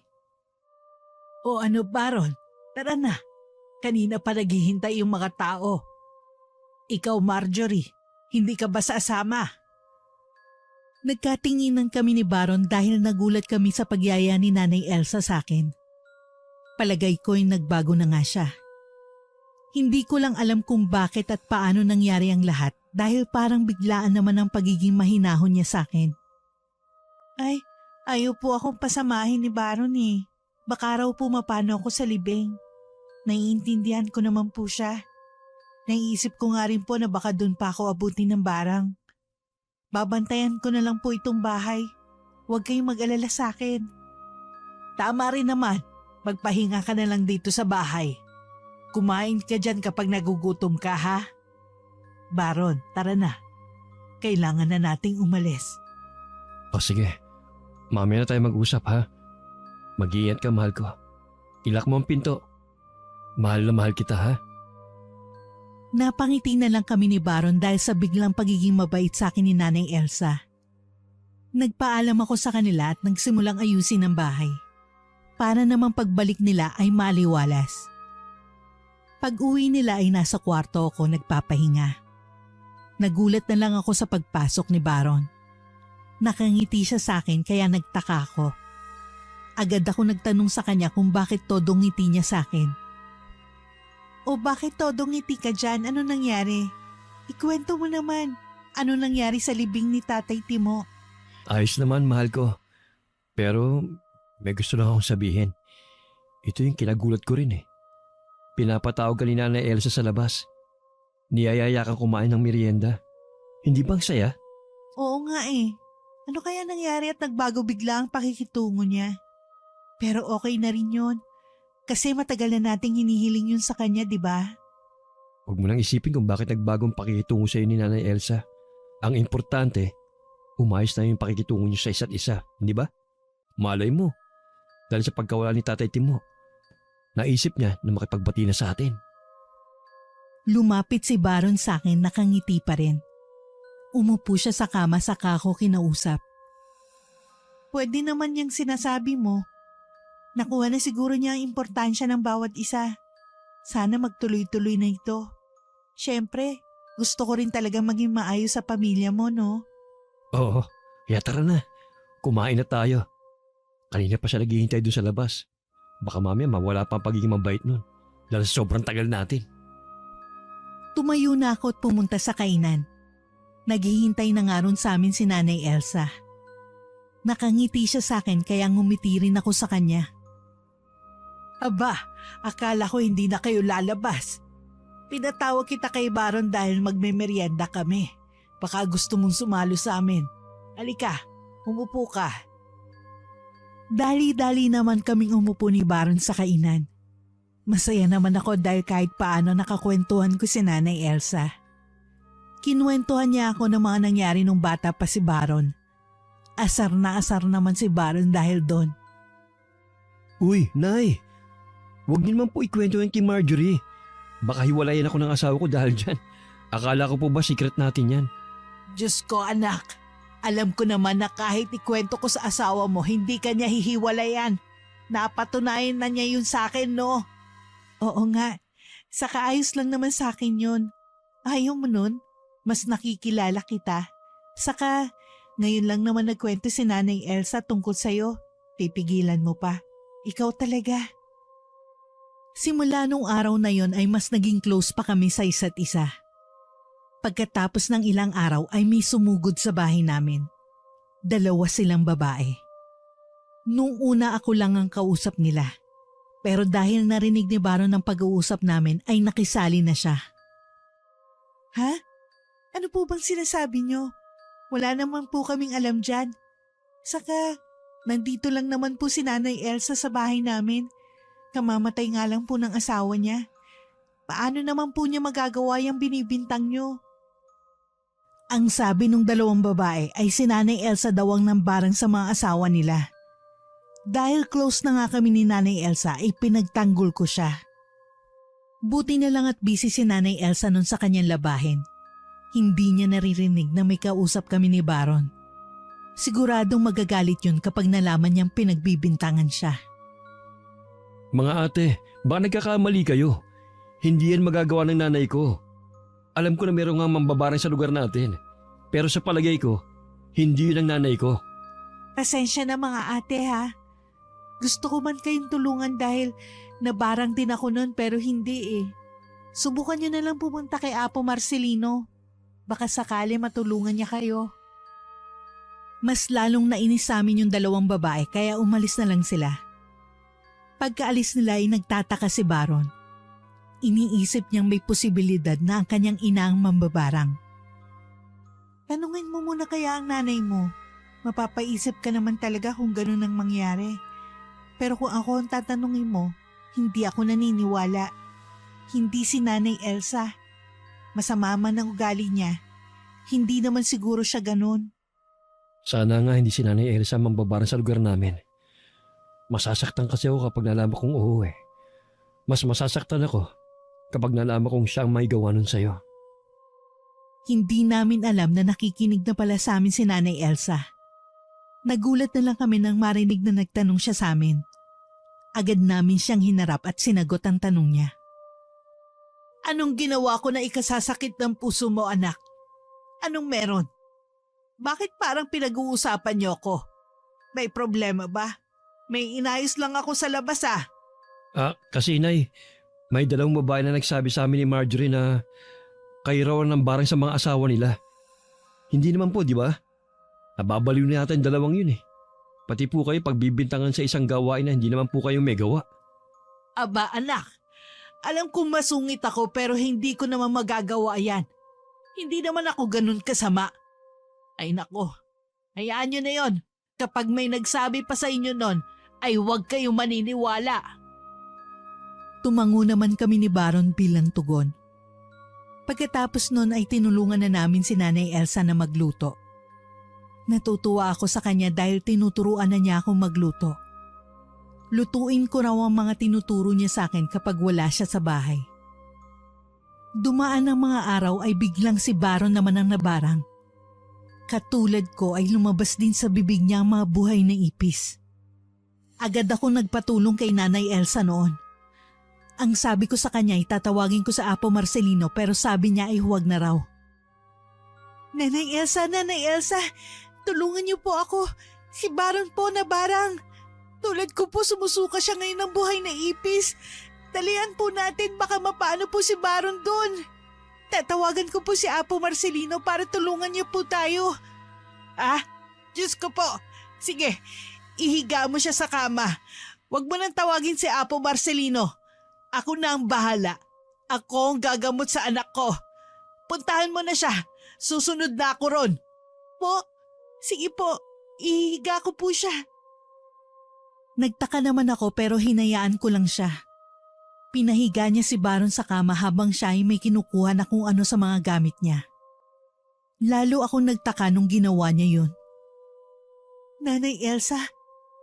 O ano Baron, tara na. Kanina pa naghihintay yung mga tao. Ikaw Marjorie, hindi ka ba sasama? Nagkatinginan kami ni Baron dahil nagulat kami sa pagyaya ni Nanay Elsa sa akin. Palagay ko'y nagbago na nga siya. Hindi ko lang alam kung bakit at paano nangyari ang lahat dahil parang biglaan naman ang pagiging mahinahon niya sa akin. Ay, ayaw po akong pasamahin ni Baron eh. Baka raw pumapano ako sa libing. Naiintindihan ko naman po siya. Naiisip ko nga rin po na baka doon pa ako abutin ng barang. Babantayan ko na lang po itong bahay. Huwag kayong mag-alala sa akin. Tama rin naman. Magpahinga ka na lang dito sa bahay. Kumain ka dyan kapag nagugutom ka ha? Baron, tara na. Kailangan na nating umalis. O sige, mamaya na tayo mag-usap ha. Mag-iingat ka mahal ko. Ilak mo ang pinto. Mahal na mahal kita ha. Napangiti na lang kami ni Baron dahil sa biglang pagiging mabait sa akin ni Nanay Elsa. Nagpaalam ako sa kanila at nagsimulang ayusin ang bahay. Para namang pagbalik nila ay maliwalas. Pag-uwi nila ay nasa kwarto ako nagpapahinga. Nagulat na lang ako sa pagpasok ni Baron. Nakangiti siya sa akin kaya nagtaka ako. Agad ako nagtanong sa kanya kung bakit todo ngiti niya sa akin. O bakit todo ngiti ka dyan? Ano nangyari? Ikwento mo naman. Ano nangyari sa libing ni Tatay Timo? Ayos naman mahal ko. Pero may gusto lang akong sabihin. Ito yung kinagulat ko rin eh. Pinapatawag ka ni Nanay Elsa sa labas. Niyayaya kang kumain ng merienda. Hindi bang saya? Oo nga eh. Ano kaya nangyari at nagbago bigla ang pakikitungo niya? Pero okay na rin yun. Kasi matagal na nating hinihiling yun sa kanya, di ba? Huwag mo nang isipin kung bakit nagbagong pakikitungo sa'yo ni Nanay Elsa. Ang importante, umayos na yung pakikitungo niyo sa isa't isa, hindi ba? Malay mo, dahil sa pagkawala ni Tatay Timo, naisip niya na makipagbati na sa atin. Lumapit si Baron sa akin, nakangiti pa rin. Umupo siya sa kama saka ako kinausap. Pwede naman yung sinasabi mo. Nakuha na siguro niya ang importansya ng bawat isa. Sana magtuloy-tuloy na ito. Siyempre, gusto ko rin talaga maging maayos sa pamilya mo, no? Oo, kaya tara na. Kumain na tayo. Kanina pa siya naghihintay doon sa labas. Baka mamaya mawala pa ang pagiging mabait nun. Dahil sa sobrang tagal natin. Tumayo na ako at pumunta sa kainan. Naghihintay na nga ron sa amin si Nanay Elsa. Nakangiti siya sa akin kaya ngumiti rin ako sa kanya. Aba, akala ko hindi na kayo lalabas. Pinatawag kita kay Baron dahil magmemeryenda kami. Baka gusto mong sumalo sa amin. Halika, umupo ka. Dali-dali naman kaming umupo ni Baron sa kainan. Masaya naman ako dahil kahit paano nakakwentuhan ko si Nanay Elsa. Kinuwentuhan niya ako ng mga nangyari nung bata pa si Baron. Asar na asar naman si Baron dahil doon. Uy, Nay! Huwag niyo naman po ikwento yan kay Marjorie. Baka hiwalayan ako ng asawa ko dahil dyan. Akala ko po ba secret natin yan? Diyos ko anak, alam ko naman na kahit ikwento ko sa asawa mo, hindi ka niya hihiwalayan. Napatunayan na niya yun sa akin, no? Oo nga, saka ayos lang naman sa akin yun. Ayaw mo nun? Mas nakikilala kita. Saka, ngayon lang naman nagkwento si Nanay Elsa tungkol sa'yo. Pipigilan mo pa. Ikaw talaga. Simula nung araw na yon ay mas naging close pa kami sa isa't isa. Pagkatapos ng ilang araw ay may sumugod sa bahay namin. 2 silang babae. Nung una ako lang ang kausap nila. Pero dahil narinig ni Baron ang pag-uusap namin ay nakisali na siya. Ha? Ano po bang sinasabi niyo? Wala naman po kaming alam dyan. Saka, nandito lang naman po si Nanay Elsa sa bahay namin. Kamamatay nga lang po ng asawa niya. Paano naman po niya magagawa yung binibintang niyo? Ang sabi ng 2 babae ay si Nanay Elsa daw ang nambarang sa mga asawa nila. Dahil close na nga kami ni Nanay Elsa ay pinagtanggol ko siya. Buti na lang at busy si Nanay Elsa nun sa kanyang labahin. Hindi niya naririnig na may kausap kami ni Baron. Siguradong magagalit yun kapag nalaman niyang pinagbibintangan siya. Mga ate, baka nagkakamali kayo. Hindi yan magagawa ng nanay ko. Alam ko na meron nga mambabarang sa lugar natin. Pero sa palagay ko, hindi yun ang nanay ko. Pasensya na mga ate ha. Gusto ko man kayong tulungan dahil nabarang din ako nun pero hindi eh. Subukan niyo na lang pumunta kay Apo Marcelino. Baka sakali matulungan niya kayo. Mas lalong nainis sa amin yung 2 babae kaya umalis na lang sila. Pagkaalis nila ay nagtataka si Baron. Iniisip niyang may posibilidad na ang kanyang ina ang mambabarang. Tanungin mo muna kaya ang nanay mo. Mapapaisip ka naman talaga kung ganun ang mangyari. Pero kung ako ang tatanungin mo, hindi ako naniniwala. Hindi si Nanay Elsa. Masama man ang ugali niya. Hindi naman siguro siya ganun. Sana nga hindi si Nanay Elsa mambabarang sa lugar namin. Masasaktan kasi ako kapag nalaman kong uuwi. Mas masasaktan ako kapag nalaman kong siya ang may gawa nun sa'yo. Hindi namin alam na nakikinig na pala sa amin si Nanay Elsa. Nagulat na lang kami nang marinig na nagtanong siya sa amin. Agad namin siyang hinarap at sinagot ang tanong niya. Anong ginawa ko na ikasasakit ng puso mo, anak? Anong meron? Bakit parang pinag-uusapan niyo ako? May problema ba? May inayos lang ako sa labas ah. Kasi inay, may 2 babae na nagsabi sa amin ni Marjorie na kayo raw ang barang sa mga asawa nila. Hindi naman po, di ba? Nababaliw na yata yung 2 yun eh. Pati po kayo pagbibintangan sa isang gawain na hindi naman po kayong may gawa. Aba anak, Alam kong masungit ako pero hindi ko naman magagawa yan. Hindi naman ako ganun kasama. Ay nako, hayaan nyo na yon. Kapag may nagsabi pa sa inyo nun, ay huwag kayong maniniwala. Tumango naman kami ni Baron bilang tugon. Pagkatapos nun ay tinulungan na namin si Nanay Elsa na magluto. Natutuwa ako sa kanya dahil tinuturuan na niya akong magluto. Lutuin ko raw ang mga tinuturo niya sa akin kapag wala siya sa bahay. Dumaan ang mga araw ay biglang si Baron naman ang nabarang. Katulad ko ay lumabas din sa bibig niya ang mga buhay na ipis. Agad ako nagpatulong kay Nanay Elsa noon. Ang sabi ko sa kanya ay tatawagin ko sa Apo Marcelino pero sabi niya ay huwag na raw. Nanay Elsa, tulungan niyo po ako. Si Baron po nabarang. Tulad ko po sumusuka siya ngayon ng buhay na ipis. Dalian po natin baka mapaano po si Baron doon. Tatawagan ko po si Apo Marcelino para tulungan niyo po tayo. Ah, Diyos ko po. Sige, ihiga mo siya sa kama. Huwag mo nang tawagin si Apo Marcelino. Ako na ang bahala. Ako ang gagamot sa anak ko. Puntahan mo na siya. Susunod na ako ron. Po, sige po. Ihiga ko po siya. Nagtaka naman ako pero hinayaan ko lang siya. Pinahiga niya si Baron sa kama habang siya ay may kinukuha na kung ano sa mga gamit niya. Lalo akong nagtaka nung ginawa niya yun. Nanay Elsa,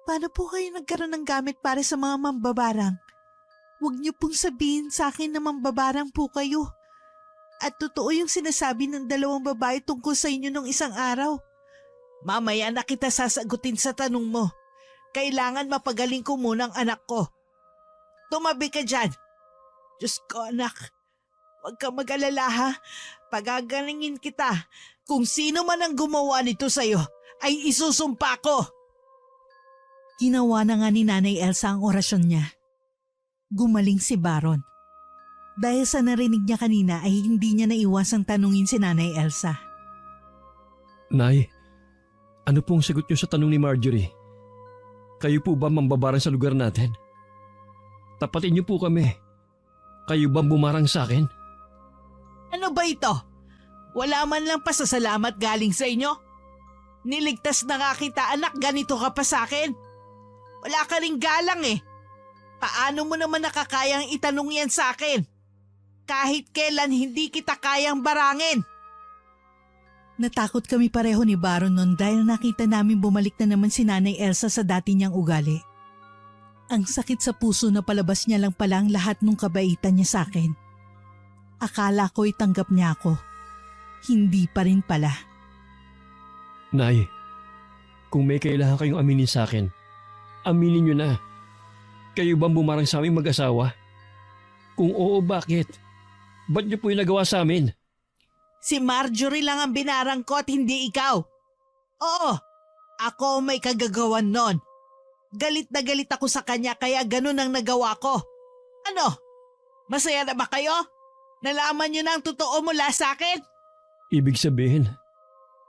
paano po kayo nagkaroon ng gamit para sa mga mambabarang? Huwag niyo pong sabihin sa akin na mambabarang po kayo. At totoo yung sinasabi ng dalawang babae tungkol sa inyo nung isang araw. Mamaya na kita sasagutin sa tanong mo. Kailangan mapagaling ko muna ang anak ko. Tumabi ka dyan. Diyos ko anak, huwag ka mag-alala ha. Pagagalingin kita. Kung sino man ang gumawa nito sa'yo, ay isusumpa ko. Ginawa na nga ni Nanay Elsa ang orasyon niya. Gumaling si Baron. Dahil sa narinig niya kanina ay hindi niya naiwasang tanungin si Nanay Elsa. Nay, ano pong sagot niyo sa tanong ni Marjorie? Kayo po ba mambabarang sa lugar natin? Tapatin niyo po kami. Kayo ba bumarang sa akin? Ano ba ito? Wala man lang pasasalamat galing sa inyo? Niligtas na nga kita anak, ganito ka pa sa akin? Wala ka ring galang eh. Paano mo naman nakakayang itanong yan sa akin? Kahit kailan hindi kita kayang barangin. Natakot kami pareho ni Baron noon dahil nakita namin bumalik na naman si Nanay Elsa sa dati niyang ugali. Ang sakit sa puso na palabas niya lang pala ang lahat ng kabaitan niya sa akin. Akala ko'y tanggap niya ako. Hindi pa rin pala. Nay, kung may kailangan kayong aminin sa akin, aminin niyo na. Kayo bang bumarang sa aming mag-asawa? Kung oo, bakit? Ba't niyo po yung nagawa sa amin? Si Marjorie lang ang binarang ko at hindi ikaw. Oo, ako may kagagawan nun. Galit na galit ako sa kanya kaya ganun ang nagawa ko. Ano? Masaya na ba kayo? Nalaman niyo na ang totoo mula sa akin? Ibig sabihin,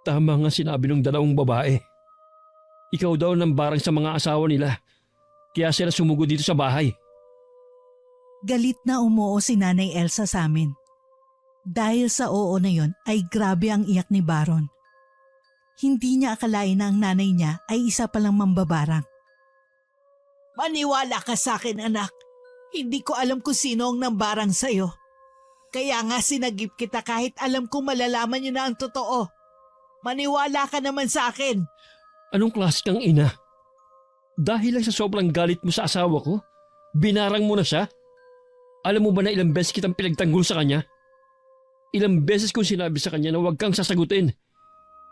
tama nga sinabi ng dalawang babae. Ikaw daw nang barang sa mga asawa nila. Kaya sila sumugod dito sa bahay. Galit na umuo si Nanay Elsa sa amin. Dahil sa oo na yon ay grabe ang iyak ni Baron. Hindi niya akalain na ang nanay niya ay isa palang mambabarang. Maniwala ka sa akin anak. Hindi ko alam kung sino ang nambarang sa'yo. Kaya nga sinagip kita kahit alam kong malalaman niyo na ang totoo. Maniwala ka naman sa akin. Anong klase kang ina? Dahil lang sa sobrang galit mo sa asawa ko, binarang mo na siya? Alam mo ba na ilang beses kitang pinagtanggol sa kanya? Ilang beses kong sinabi sa kanya na huwag kang sasagutin.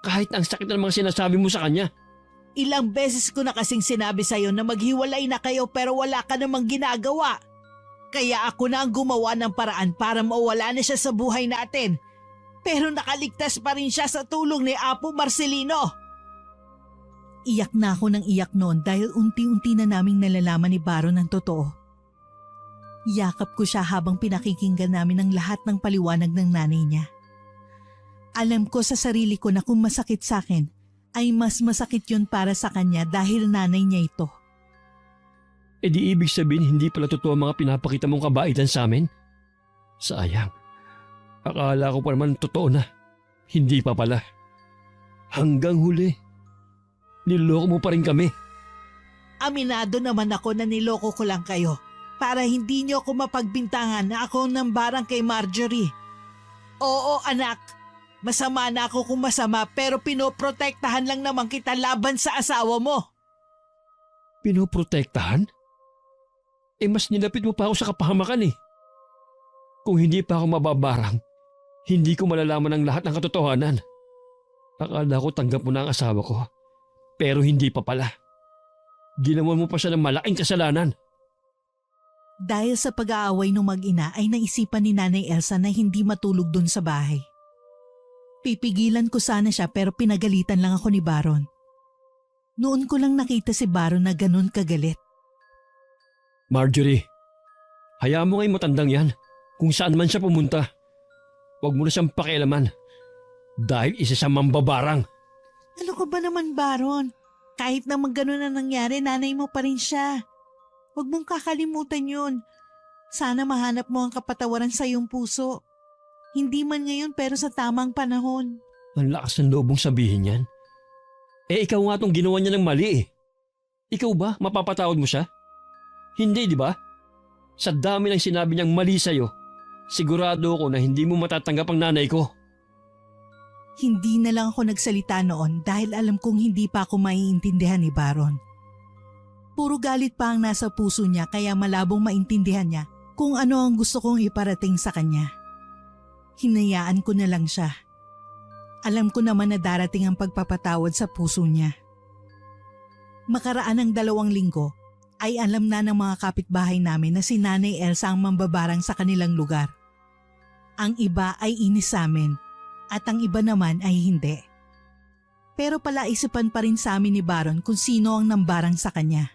Kahit ang sakit ng mga sinasabi mo sa kanya. Ilang beses ko na kasing sinabi sa'yo na maghiwalay na kayo pero wala ka namang ginagawa. Kaya ako na ang gumawa ng paraan para mawala na siya sa buhay natin. Pero nakaligtas pa rin siya sa tulong ni Apo Marcelino. Iyak na ako ng iyak noon dahil unti-unti na naming nalalaman ni Baron ang totoo. Yakap ko siya habang pinakikinggan namin ang lahat ng paliwanag ng nanay niya. Alam ko sa sarili ko na kung masakit sa akin, ay mas masakit yun para sa kanya dahil nanay niya ito. E di ibig sabihin hindi pala totoo ang mga pinapakita mong kabaitan sa amin? Sayang. Akala ko pa naman totoo na. Hindi pa pala. Hanggang huli. Niloko mo pa rin kami. Aminado naman ako na niloko ko lang kayo para hindi niyo ako mapagbintangan na ako ang nambarang kay Marjorie. Oo anak, masama na ako kung masama pero pinoprotektahan lang naman kita laban sa asawa mo. Pinoprotektahan? Eh mas nilapit mo pa ako sa kapahamakan eh. Kung hindi pa ako mababarang, hindi ko malalaman ang lahat ng katotohanan. Akala ko tanggap mo na ang asawa ko, pero hindi pa pala. Ginawa mo pa siya ng malaking kasalanan. Dahil sa pag-aaway ng mag-ina ay naisipan ni Nanay Elsa na hindi matulog dun sa bahay. Pipigilan ko sana siya pero pinagalitan lang ako ni Baron. Noon ko lang nakita si Baron na ganun kagalit. Marjorie, hayaan mo ngayong matandang yan kung saan man siya pumunta. Huwag mo na siyang pakialaman dahil isa siyang mambabarang. Ano ka ba naman Baron? Kahit naman ganun na nangyari, nanay mo pa rin siya. Huwag mong kakalimutan yun. Sana mahanap mo ang kapatawaran sa iyong puso. Hindi man ngayon pero sa tamang panahon. Ang lakas ng loob mong sabihin yan. Eh ikaw nga tong ginawa niya ng mali eh. Ikaw ba mapapatawad mo siya? Hindi di ba? Sa dami ng sinabi niyang mali sa'yo, sigurado ako na hindi mo matatanggap ang nanay ko. Hindi na lang ako nagsalita noon dahil alam kong hindi pa ako maiintindihan ni Baron. Puro galit pa ang nasa puso niya kaya malabong maintindihan niya kung ano ang gusto kong iparating sa kanya. Hinayaan ko na lang siya. Alam ko naman na darating ang pagpapatawad sa puso niya. Makaraan ng 2 linggo ay alam na ng mga kapitbahay namin na si Nanay Elsa ang mambabarang sa kanilang lugar. Ang iba ay inis sa amin. At ang iba naman ay hindi. Pero palaisipan pa rin sa amin ni Baron kung sino ang nambarang sa kanya.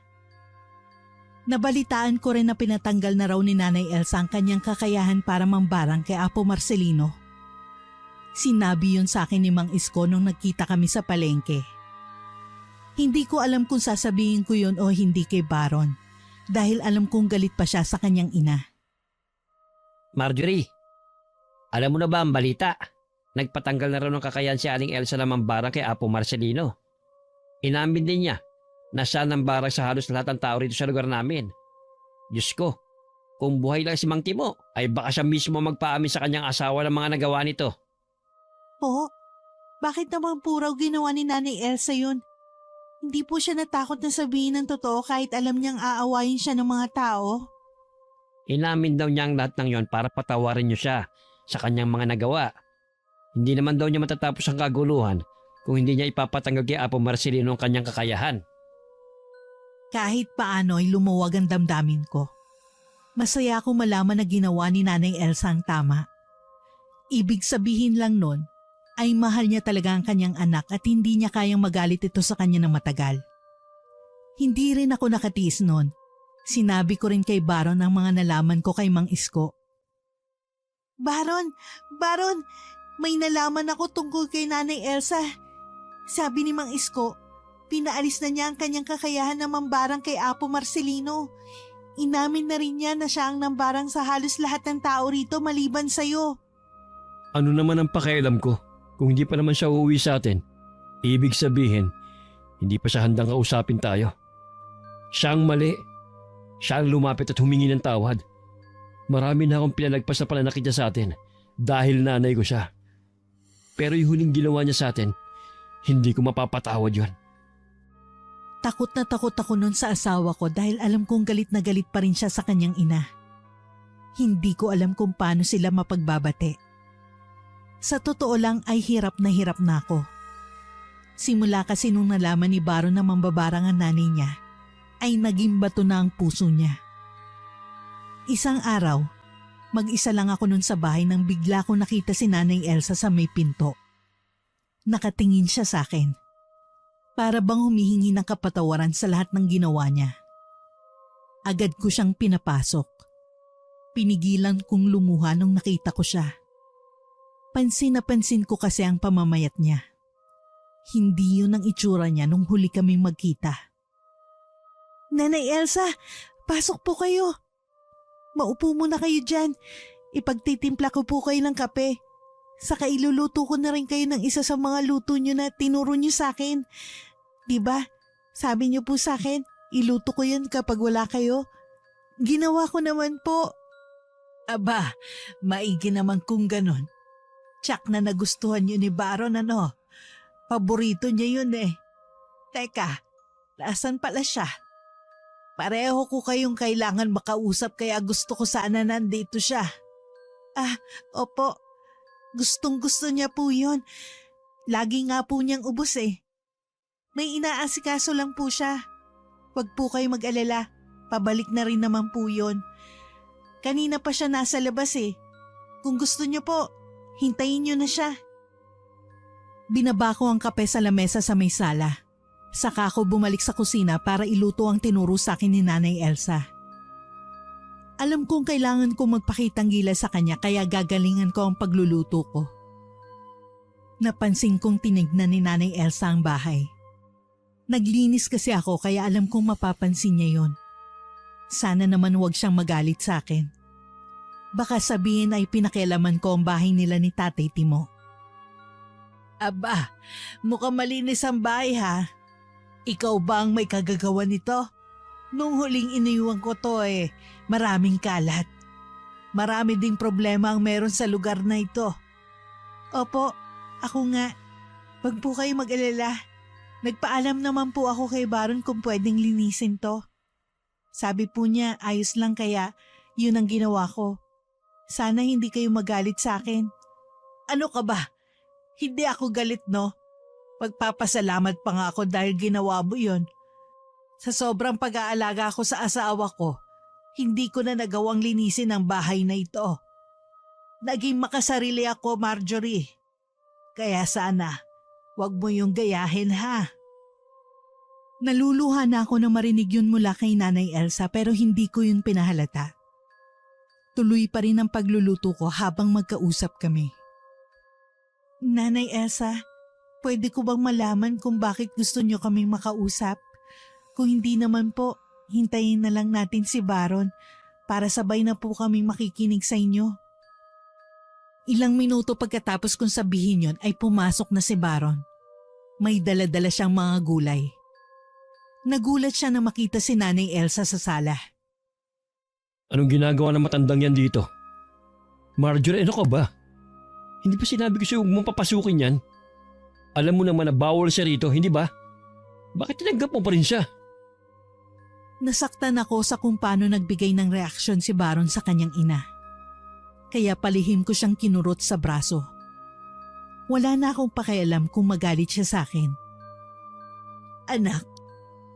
Nabalitaan ko rin na pinatanggal na raw ni Nanay Elsa ang kanyang kakayahan para mambarang kay Apo Marcelino. Sinabi yun sa akin ni Mang Isko nung nagkita kami sa palengke. Hindi ko alam kung sasabihin ko yun o hindi kay Baron dahil alam kong galit pa siya sa kanyang ina. Marjorie, alam mo na ba ang balita? Nagpatanggal na raw ng kakayahan si Aling Elsa na mambarang kay Apo Marcelino. Inamin din niya na siya nambarang sa halos lahat ng tao rito sa lugar namin. Diyos ko, kung buhay lang si Mang Timo, ay baka siya mismo magpaamin sa kanyang asawa ng mga nagawa nito. Po, bakit naman po raw ginawa ni Nanay Elsa yun? Hindi po siya natakot na sabihin ng totoo kahit alam niyang aawayin siya ng mga tao? Inamin daw niya ang lahat ng yon para patawarin niyo siya sa kanyang mga nagawa. Hindi naman daw niya matatapos ang kaguluhan kung hindi niya ipapatanggal kay Apo Marcelino ang kanyang kakayahan. Kahit paano ay lumuwag ang damdamin ko. Masaya akong malaman na ginawa ni Nanay Elsa ang tama. Ibig sabihin lang nun ay mahal niya talaga ang kanyang anak at hindi niya kayang magalit ito sa kanya ng matagal. Hindi rin ako nakatiis nun. Sinabi ko rin kay Baron ang mga nalaman ko kay Mang Isko. Baron! May nalaman ako tungkol kay Nanay Elsa. Sabi ni Mang Isko, pinaalis na niya ang kanyang kakayahan na mambarang kay Apo Marcelino. Inamin na rin niya na siya ang nambarang sa halos lahat ng tao rito maliban sa'yo. Ano naman ang pakialam ko kung hindi pa naman siya uuwi sa atin? Ibig sabihin, hindi pa siya handang kausapin tayo. Siya ang mali. Siya ang lumapit at humingi ng tawad. Marami na akong pinalagpas na pananakit niya sa atin dahil nanay ko siya. Pero yung huling ginawa niya sa atin, hindi ko mapapatawad yun. Takot na takot ako nun sa asawa ko dahil alam kong galit na galit pa rin siya sa kanyang ina. Hindi ko alam kung paano sila mapagbabate. Sa totoo lang ay hirap na ako. Simula kasi nung nalaman ni Baron na mambabarang ang nanay niya, ay naging bato na ang puso niya. Isang araw, mag-isa lang ako nun sa bahay nang bigla ko nakita si Nanay Elsa sa may pinto. Nakatingin siya sa akin. Para bang humihingi ng kapatawaran sa lahat ng ginawa niya. Agad ko siyang pinapasok. Pinigilan kong lumuha nung nakita ko siya. Pansin na pansin ko kasi ang pamamayat niya. Hindi yun ang itsura niya nung huli kaming magkita. Nanay Elsa, Pasok po kayo. Maupo muna kayo dyan. Ipagtitimpla ko po kayo ng kape. Saka iluluto ko na rin kayo ng isa sa mga luto nyo na tinuro nyo sa akin. Diba? Sabi nyo po sa akin, iluto ko yun kapag wala kayo. Ginawa ko naman po. Aba, maigi naman kung ganon. Tsak na nagustuhan yun ni Baron ano. Paborito niya yun eh. Teka, nasaan pala siya? Pareho ko kayong kailangan makausap kaya gusto ko sana nandito siya. Opo. Gustong gusto niya po yun. Lagi nga po niyang ubos eh. May inaasikaso lang po siya. Huwag po kayo mag-alala. Pabalik na rin naman po yun. Kanina pa siya nasa labas eh. Kung gusto niyo po, hintayin niyo na siya. Binaba ko ang kape sa lamesa sa may sala. Saka ako bumalik sa kusina para iluto ang tinuro sa akin ni Nanay Elsa. Alam kong kailangan kong magpakitang gilas sa kanya kaya gagalingan ko ang pagluluto ko. Napansin kong tinignan ni Nanay Elsa ang bahay. Naglinis kasi ako kaya alam kong mapapansin niya yon. Sana naman huwag siyang magalit sa akin. Baka sabihin ay pinakialaman ko ang bahay nila ni Tatay Timo. Aba, mukhang malinis ang bahay ha. Ikaw ba ang may kagagawa nito? Nung huling iniwan ko to maraming kalat. Marami ding problema ang meron sa lugar na ito. Opo, ako nga. Wag po kayo mag-alala. Nagpaalam naman po ako kay Baron kung pwedeng linisin to. Sabi po niya ayos lang kaya yun ang ginawa ko. Sana hindi kayo magalit sa akin. Ano ka ba? Hindi ako galit no? Magpapasalamat pa nga ako dahil ginawa mo yun. Sa sobrang pag-aalaga ko sa asawa ko, hindi ko na nagawang linisin ang bahay na ito. Naging makasarili ako, Marjorie. Kaya sana, wag mo yung gayahin ha. Naluluha na ako na marinig yun mula kay Nanay Elsa pero hindi ko yun pinahalata. Tuloy pa rin ang pagluluto ko habang magkausap kami. Nanay Elsa, pwede ko bang malaman kung bakit gusto niyo kaming makausap? Kung hindi naman po, hintayin na lang natin si Baron para sabay na po kaming makikinig sa inyo. Ilang minuto pagkatapos kong sabihin yon ay pumasok na si Baron. May dala-dala siyang mga gulay. Nagulat siya na makita si Nanay Elsa sa sala. Anong ginagawa ng matandang yan dito? Marjorie, ano ka ba? Hindi ba sinabi ko sa'yo huwag mong papasukin yan? Alam mo naman na bawal siya rito, hindi ba? Bakit tinanggap mo pa rin siya? Nasaktan ako sa kung paano nagbigay ng reaksyon si Baron sa kanyang ina. Kaya palihim ko siyang kinurot sa braso. Wala na akong pakialam kung magalit siya sa akin. Anak,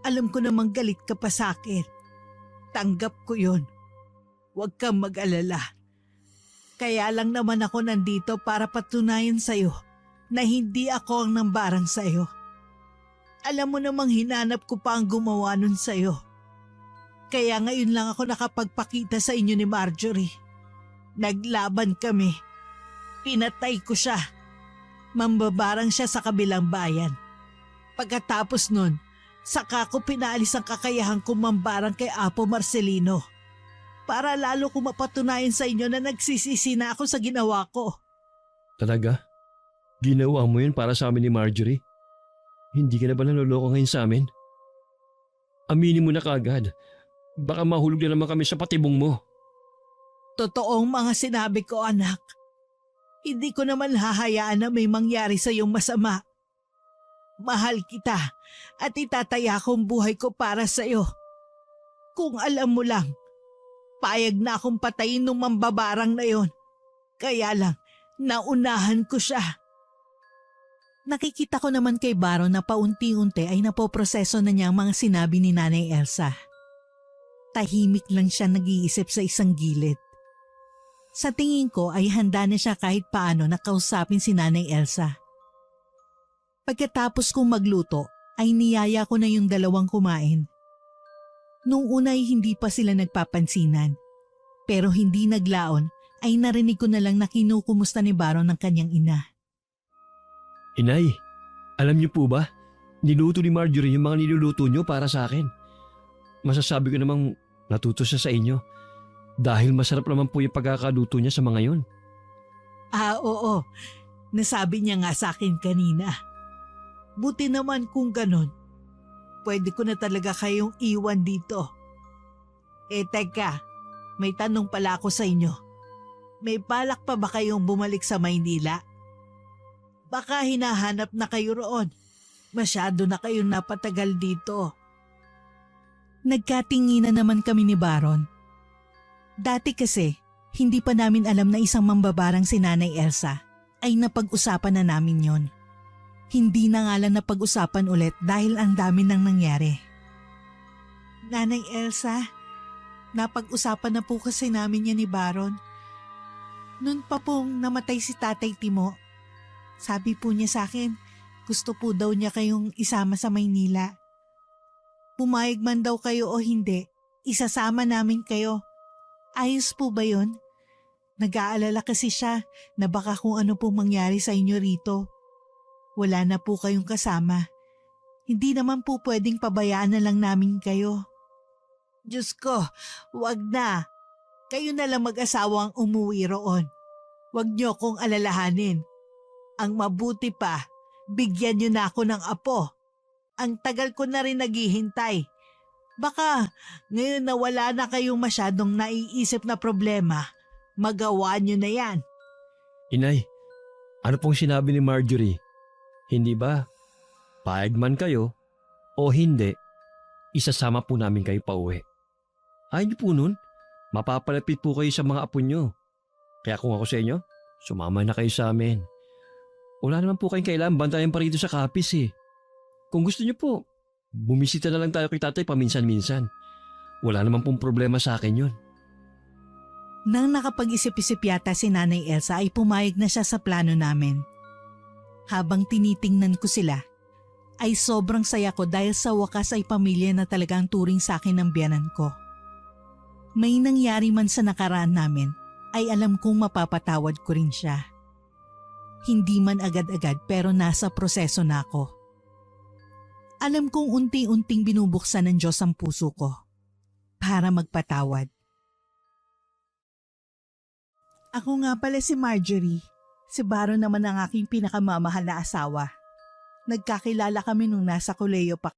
alam ko namang galit ka pa sa akin. Tanggap ko yon. Huwag kang mag-alala. Kaya lang naman ako nandito para patunayan sa'yo na hindi ako ang nambarang sa'yo. Alam mo namang hinanap ko pa ang gumawa nun sa'yo. Kaya ngayon lang ako nakapagpakita sa inyo ni Marjorie. Naglaban kami. Pinatay ko siya. Mambabarang siya sa kabilang bayan. Pagkatapos nun, saka ko pinaalis ang kakayahan kong mambarang kay Apo Marcelino. Para lalo ko mapatunayan sa inyo na nagsisisi na ako sa ginawa ko. Talaga? Ginawa mo yun para sa amin ni Marjorie? Hindi ka na ba naloloko ngayon sa amin? Aminin mo na kaagad. Baka mahulog na naman kami sa patibong mo. Totoong mga sinabi ko, anak. Hindi ko naman hahayaan na may mangyari sa iyong masama. Mahal kita at itataya ko ang buhay ko para sa iyo. Kung alam mo lang, payag na akong patayin ng mambabarang na yon. Kaya lang, naunahan ko siya. Nakikita ko naman kay Baron na paunti-unti ay napoproseso na niya ang mga sinabi ni Nanay Elsa. Tahimik lang siya nag-iisip sa isang gilid. Sa tingin ko ay handa na siya kahit paano na kausapin si Nanay Elsa. Pagkatapos kong magluto ay niyaya ko na yung dalawang kumain. Nung una ay hindi pa sila nagpapansinan. Pero hindi naglaon ay narinig ko na lang na kinukumusta ni Baron ng kanyang ina. Inay, alam niyo po ba? Niluto ni Marjorie yung mga niluluto niyo para sa akin. Masasabi ko namang natuto siya sa inyo. Dahil masarap naman po yung pagkakaluto niya sa mga yon. Oo. Nasabi niya nga sa akin kanina. Buti naman kung ganon. Pwede ko na talaga kayong iwan dito. Teka, may tanong pala ako sa inyo. May balak pa ba kayong bumalik sa Maynila? Baka hinahanap na kayo roon. Masyado na kayong napatagal dito. Nagkatinginan naman kami ni Baron. Dati kasi, hindi pa namin alam na isang mambabarang si Nanay Elsa ay napag-usapan na namin yon. Hindi na nga lang napag-usapan ulit dahil ang dami nang nangyari. Nanay Elsa, napag-usapan na po kasi namin yan ni Baron. Noon pa pong namatay si Tatay Timo, sabi po niya sa akin, gusto po daw niya kayong isama sa Maynila. Pumayag man daw kayo o hindi, isasama namin kayo. Ayos po ba yun? Nag-aalala kasi siya na baka kung ano pong mangyari sa inyo rito. Wala na po kayong kasama. Hindi naman po pwedeng pabayaan na lang namin kayo. Diyos ko, wag na. Kayo na lang mag-asawang umuwi roon. Wag niyo kong alalahanin. Ang mabuti pa, bigyan niyo na ako ng apo. Ang tagal ko na rin naghihintay. Baka ngayon na wala na kayong masyadong naiisip na problema, magawa niyo na yan. Inay, ano pong sinabi ni Marjorie? Hindi ba, paeg man kayo o hindi, isasama po namin kayo pauwi. Ayaw niyo po nun, mapapalapit po kayo sa mga apo niyo. Kaya kung ako sa inyo, sumama na kayo sa amin. Wala naman po kayong kailangan bantayan pa rito sa Kapis eh. Kung gusto niyo po, bumisita na lang tayo kay tatay paminsan-minsan. Wala naman pong problema sa akin yun. Nang nakapag-isip-isip yata si Nanay Elsa ay pumayag na siya sa plano namin. Habang tinitingnan ko sila, ay sobrang saya ko dahil sa wakas ay pamilya na talagang turing sa akin ng biyanan ko. May nangyari man sa nakaraan namin, ay alam kong mapapatawad ko rin siya. Hindi man agad-agad pero nasa proseso na ako. Alam kong unti-unting binubuksan ng Diyos ang puso ko para magpatawad. Ako nga pala si Marjorie. Si Baron naman ang aking pinakamamahal na asawa. Nagkakilala kami nung nasa koleyo pa